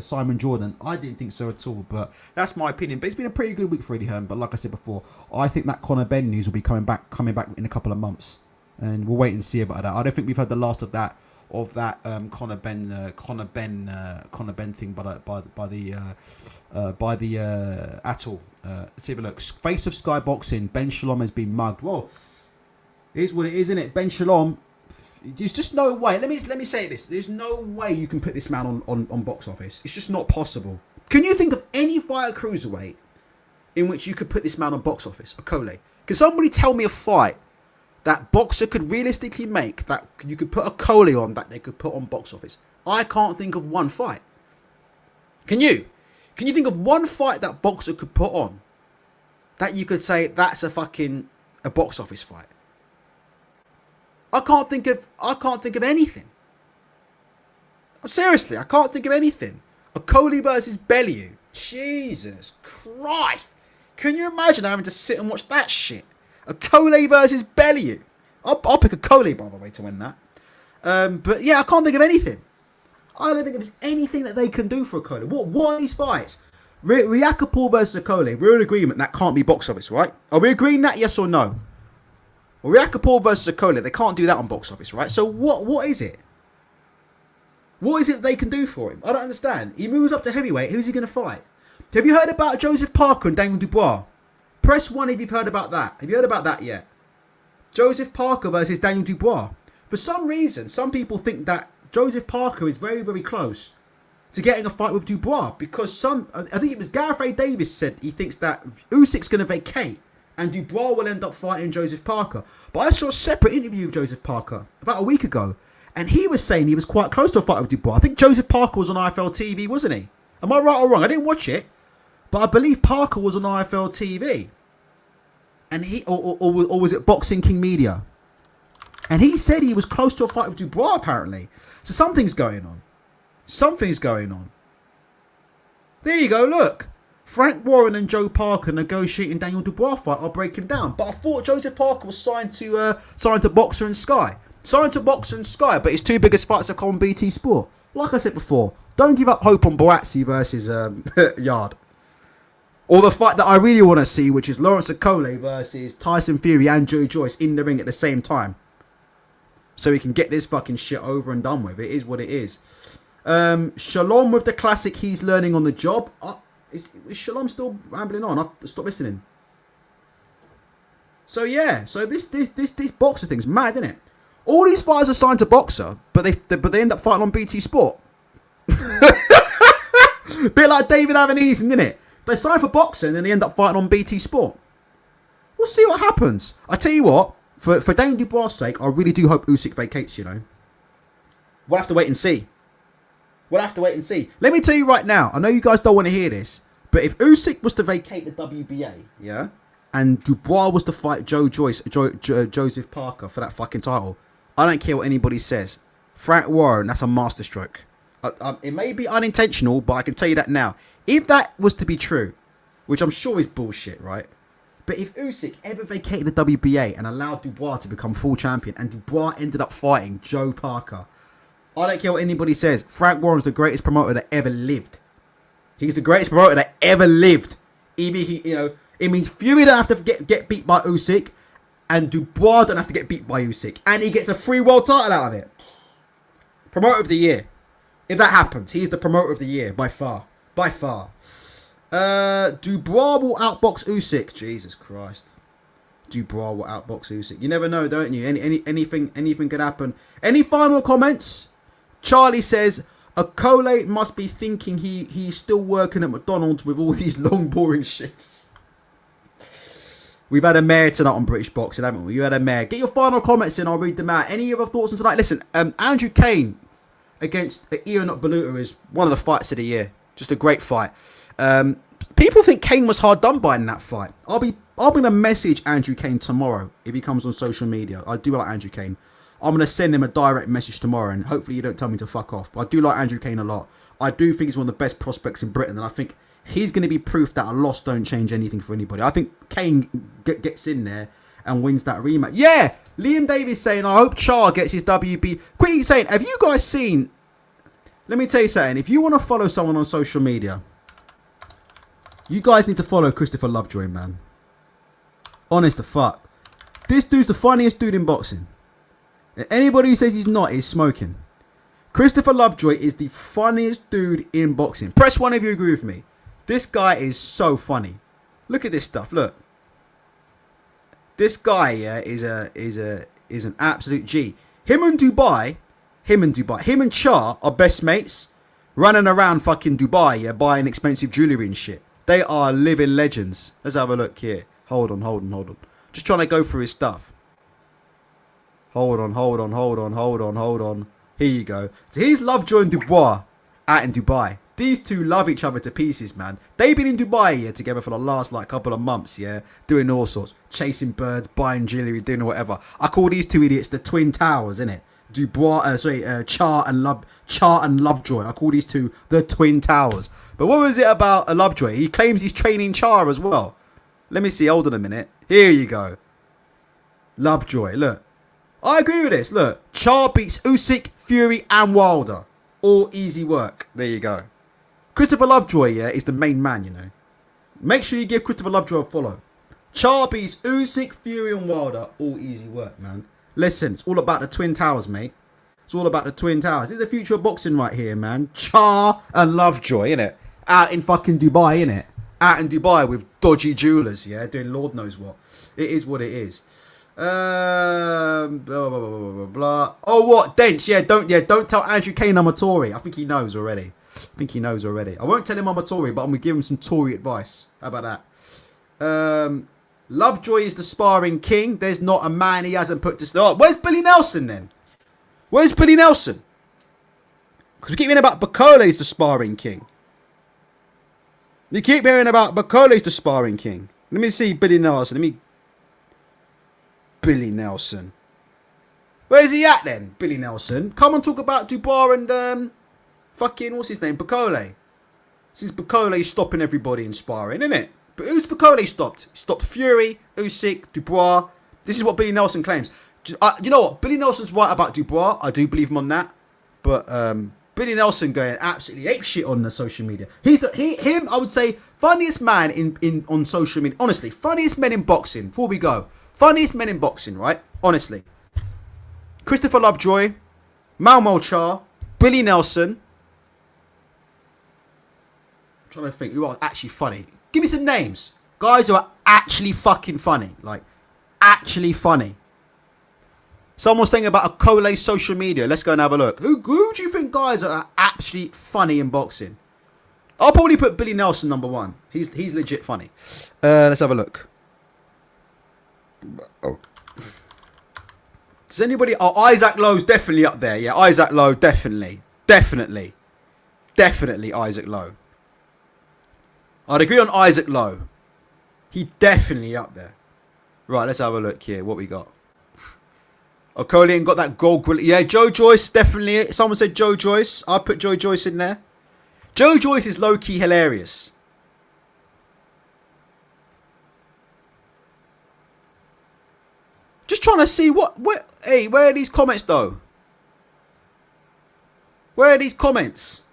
Simon Jordan. I didn't think so at all, but that's my opinion. But it's been a pretty good week for Eddie Hearn. But like I said before, I think that Conor Benn news will be coming back in a couple of months, and we'll wait and see about that. I don't think we've heard the last of that Conor Ben thing by the Atoll. Let's have a look. Face of Sky Boxing. Ben Shalom has been mugged. Well, here's what it is, isn't it? Ben Shalom. There's just no way. Let me say this. There's no way you can put this man on box office. It's just not possible. Can you think of any fight cruiserweight in which you could put this man on box office? Okolie. Can somebody tell me a fight that boxer could realistically make that you could put Okolie on that they could put on box office? I can't think of one fight. Can you? Can you think of one fight that boxer could put on that you could say that's a box office fight? I can't think of anything. Seriously, I can't think of anything. Okolie versus Bellew. Jesus Christ. Can you imagine having to sit and watch that shit? Okolie versus Bellew. I'll pick Okolie, by the way, to win that. But yeah, I can't think of anything. I don't think there's anything that they can do for Okolie. What are these fights? Riakapur versus Okolie. We're in agreement that can't be box office, right? Are we agreeing that, yes or no? Well, Riakapur versus Okolie, they can't do that on box office, right? So what is it? What is it that they can do for him? I don't understand. He moves up to heavyweight. Who's he going to fight? Have you heard about Joseph Parker and Daniel Dubois? Press 1 if you've heard about that. Have you heard about that yet? Joseph Parker versus Daniel Dubois. For some reason, some people think that Joseph Parker is very, very close to getting a fight with Dubois because I think it was Gareth A. Davis said he thinks that Usyk's going to vacate and Dubois will end up fighting Joseph Parker. But I saw a separate interview with Joseph Parker about a week ago, and he was saying he was quite close to a fight with Dubois. I think Joseph Parker was on IFL TV, wasn't he? Am I right or wrong? I didn't watch it, but I believe Parker was on IFL TV. And or was it Boxing King Media? And he said he was close to a fight with Dubois, apparently. So something's going on. Something's going on. There you go, look. Frank Warren and Joe Parker negotiating Daniel Dubois fight are breaking down. But I thought Joseph Parker was signed to Boxer and Sky. Signed to Boxer and Sky, but his two biggest fights are on BT Sport. Like I said before, don't give up hope on Boazzi versus Yard. Or the fight that I really want to see, which is Lawrence Okolie versus Tyson Fury and Joyce in the ring at the same time. So we can get this fucking shit over and done with. It is what it is. Shalom with the classic he's learning on the job. Is Shalom still rambling on? I've stopped listening. So yeah, so this Boxer thing's mad, isn't it? All these fighters are signed to Boxer, but they end up fighting on BT Sport. Bit like David Avanese, isn't it? They sign for Boxer and then they end up fighting on BT Sport. We'll see what happens. I tell you what, for Daniel Dubois' sake, I really do hope Usyk vacates, you know. We'll have to wait and see. Let me tell you right now, I know you guys don't want to hear this, but if Usyk was to vacate the WBA, yeah, and Dubois was to fight Joseph Parker for that fucking title, I don't care what anybody says. Frank Warren, that's a masterstroke. It may be unintentional, but I can tell you that now. If that was to be true, which I'm sure is bullshit, right? But if Usyk ever vacated the WBA and allowed Dubois to become full champion and Dubois ended up fighting Joe Parker, I don't care what anybody says. Frank Warren's the greatest promoter that ever lived. He's the greatest promoter that ever lived. It means Fury don't have to get beat by Usyk and Dubois don't have to get beat by Usyk. And he gets a free world title out of it. Promoter of the year. If that happens, he's the promoter of the year by far. By far. Dubois will outbox Usyk. Jesus Christ. Dubois will outbox Usyk. You never know, don't you? Anything could happen. Any final comments? Charlie says, Okolie must be thinking he's still working at McDonald's with all these long, boring shifts. We've had a mayor tonight on British Boxing, haven't we? You had a mayor. Get your final comments in. I'll read them out. Any other thoughts on tonight? Listen, Andrew Kane against Ian Baluta is one of the fights of the year. Just a great fight. People think Kane was hard done by in that fight. I'm going to message Andrew Kane tomorrow if he comes on social media. I do like Andrew Kane. I'm going to send him a direct message tomorrow, and hopefully you don't tell me to fuck off. But I do like Andrew Kane a lot. I do think he's one of the best prospects in Britain, and I think he's going to be proof that a loss don't change anything for anybody. I think Kane gets in there and wins that rematch. Yeah, Liam Davis saying, I hope Char gets his WB. Quickly saying, have you guys seen... Let me tell you something. If you want to follow someone on social media, you guys need to follow Christopher Lovejoy, man. Honest to fuck. This dude's the funniest dude in boxing. And anybody who says he's not is smoking. Christopher Lovejoy is the funniest dude in boxing. Press one if you agree with me. This guy is so funny. Look at this stuff. Look. This guy, yeah, is an absolute G. Him and Char are best mates, running around fucking Dubai, yeah, buying expensive jewellery and shit. They are living legends. Let's have a look here. Hold on. Just trying to go through his stuff. Hold on. Here you go. So here's Lovejoy and Dubois out in Dubai. These two love each other to pieces, man. They've been in Dubai, yeah, together for the last couple of months, yeah, doing all sorts, chasing birds, buying jewellery, doing whatever. I call these two idiots the Twin Towers, innit? Char and Lovejoy. I call these two the Twin Towers. But what was it about Lovejoy? He claims he's training Char as well. Let me see. Hold on a minute. Here you go. Lovejoy. Look. I agree with this. Look. Char beats Usyk, Fury and Wilder. All easy work. There you go. Christopher Lovejoy, yeah, is the main man, you know. Make sure you give Christopher Lovejoy a follow. Char beats Usyk, Fury and Wilder. All easy work, man. Listen, it's all about the Twin Towers, mate. It's all about the Twin Towers. This is the future of boxing right here, man. Char and Lovejoy, innit? Out in fucking Dubai, innit? Out in Dubai with dodgy jewellers, yeah? Doing Lord knows what. It is what it is. Blah, blah, blah, blah. Oh, what? Dench, don't tell Andrew Kane I'm a Tory. I think he knows already. I won't tell him I'm a Tory, but I'm going to give him some Tory advice. How about that? Lovejoy is the sparring king. There's not a man he hasn't put to start. Where's Billy Nelson then? Where's Billy Nelson? Because we keep hearing about Okolie's the sparring king. You keep hearing about Okolie's the sparring king. Let me see Billy Nelson. Billy Nelson. Where's he at then, Billy Nelson? Come and talk about Dubois and fucking, what's his name? Okolie. Since Okolie's stopping everybody in sparring, innit? But who's Okolie stopped? He stopped Fury, Usyk, Dubois. This is what Billy Nelson claims. You know what? Billy Nelson's right about Dubois. I do believe him on that. But Billy Nelson going absolutely ape shit on the social media. Him, I would say, funniest man in on social media. Honestly, funniest men in boxing. Before we go, funniest men in boxing, right? Honestly, Christopher Lovejoy, Mal Char, Billy Nelson. I'm trying to think who are actually funny. Give me some names. Guys who are actually fucking funny. Like, actually funny. Someone's saying about Okolie's social media. Let's go and have a look. Who do you think guys are actually funny in boxing? I'll probably put Billy Nelson number one. He's legit funny. Let's have a look. Oh. Does anybody... Oh, Isaac Lowe's definitely up there. Yeah, Isaac Lowe, definitely. Definitely Isaac Lowe. I'd agree on Isaac Lowe. He definitely up there. Right, let's have a look here. What we got? Okolie ain't got that gold grill. Yeah, Joe Joyce, definitely. Someone said Joe Joyce. I'll put Joe Joyce in there. Joe Joyce is low-key hilarious. Just trying to see where are these comments though? Where are these comments?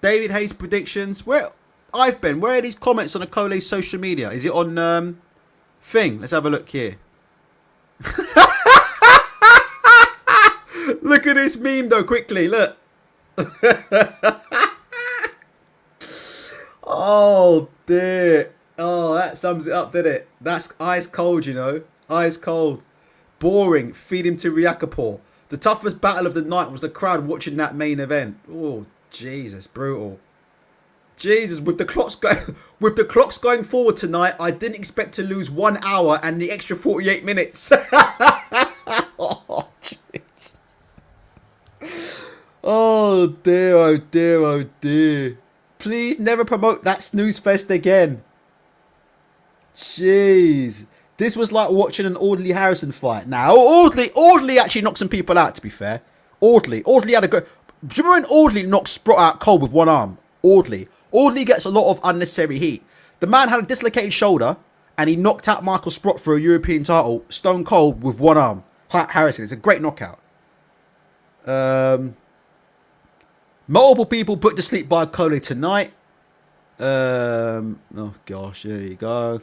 David Hayes predictions. Where are these comments on Okolie's social media? Is it on thing? Let's have a look here. Look at this meme though, quickly, look. Oh dear. Oh, that sums it up, didn't it? That's ice cold, you know. Ice cold. Boring. Feed him to Ryakapor. The toughest battle of the night was the crowd watching that main event. Oh, Jesus, brutal. Jesus, with the clocks going forward tonight, I didn't expect to lose 1 hour and the extra 48 minutes. Oh, jeez. Oh dear, oh dear, oh dear. Please never promote that snooze fest again. Jeez. This was like watching an Audley Harrison fight. Now, Audley actually knocked some people out, to be fair. Audley had a go. Do you remember when Audley knocked Sprott out cold with one arm? Audley gets a lot of unnecessary heat. The man had a dislocated shoulder and he knocked out Michael Sprott for a European title, stone cold with one arm. Harrison, it's a great knockout. Multiple people put to sleep by Okolie tonight. Oh gosh, there you go.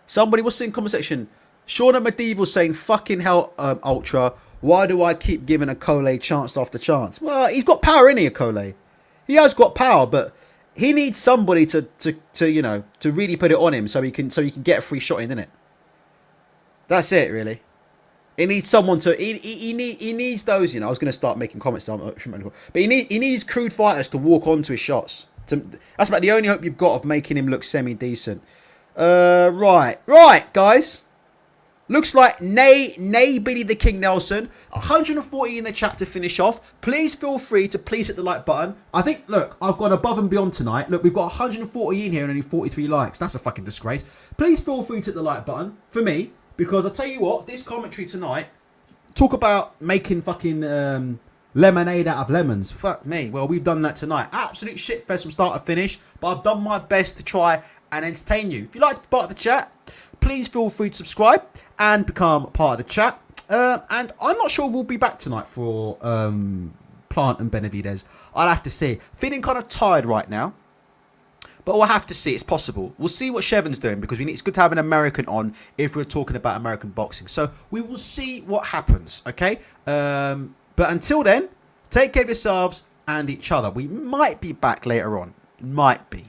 Somebody, what's in the comment section? Shauna Medieval saying, fucking hell, Ultra. Why do I keep giving Okolie chance after chance? Well, he's got power, isn't he, Okolie? He has got power, but he needs somebody to you know, to really put it on him so he can get a free shot in, innit? That's it, really. He needs someone to. He needs those. You know, I was going to start making comments, but he needs crude fighters to walk onto his shots. That's about the only hope you've got of making him look semi decent. Right, guys. Looks like Nay Billy the King Nelson. 140 in the chat to finish off. Please feel free to please hit the like button. I think, look, I've gone above and beyond tonight. Look, we've got 140 in here and only 43 likes. That's a fucking disgrace. Please feel free to hit the like button for me, because I tell you what, this commentary tonight, talk about making fucking lemonade out of lemons. Fuck me. Well, we've done that tonight. Absolute shitfest from start to finish, but I've done my best to try and entertain you. If you'd like to be part of the chat, please feel free to subscribe and become part of the chat. And I'm not sure if we'll be back tonight for Plant and Benavidez. I'll have to see. Feeling kind of tired right now, but we'll have to see. It's possible. We'll see what Shevon's doing, because it's good to have an American on if we're talking about American boxing. So we will see what happens, okay? But until then, take care of yourselves and each other. We might be back later on. Might be.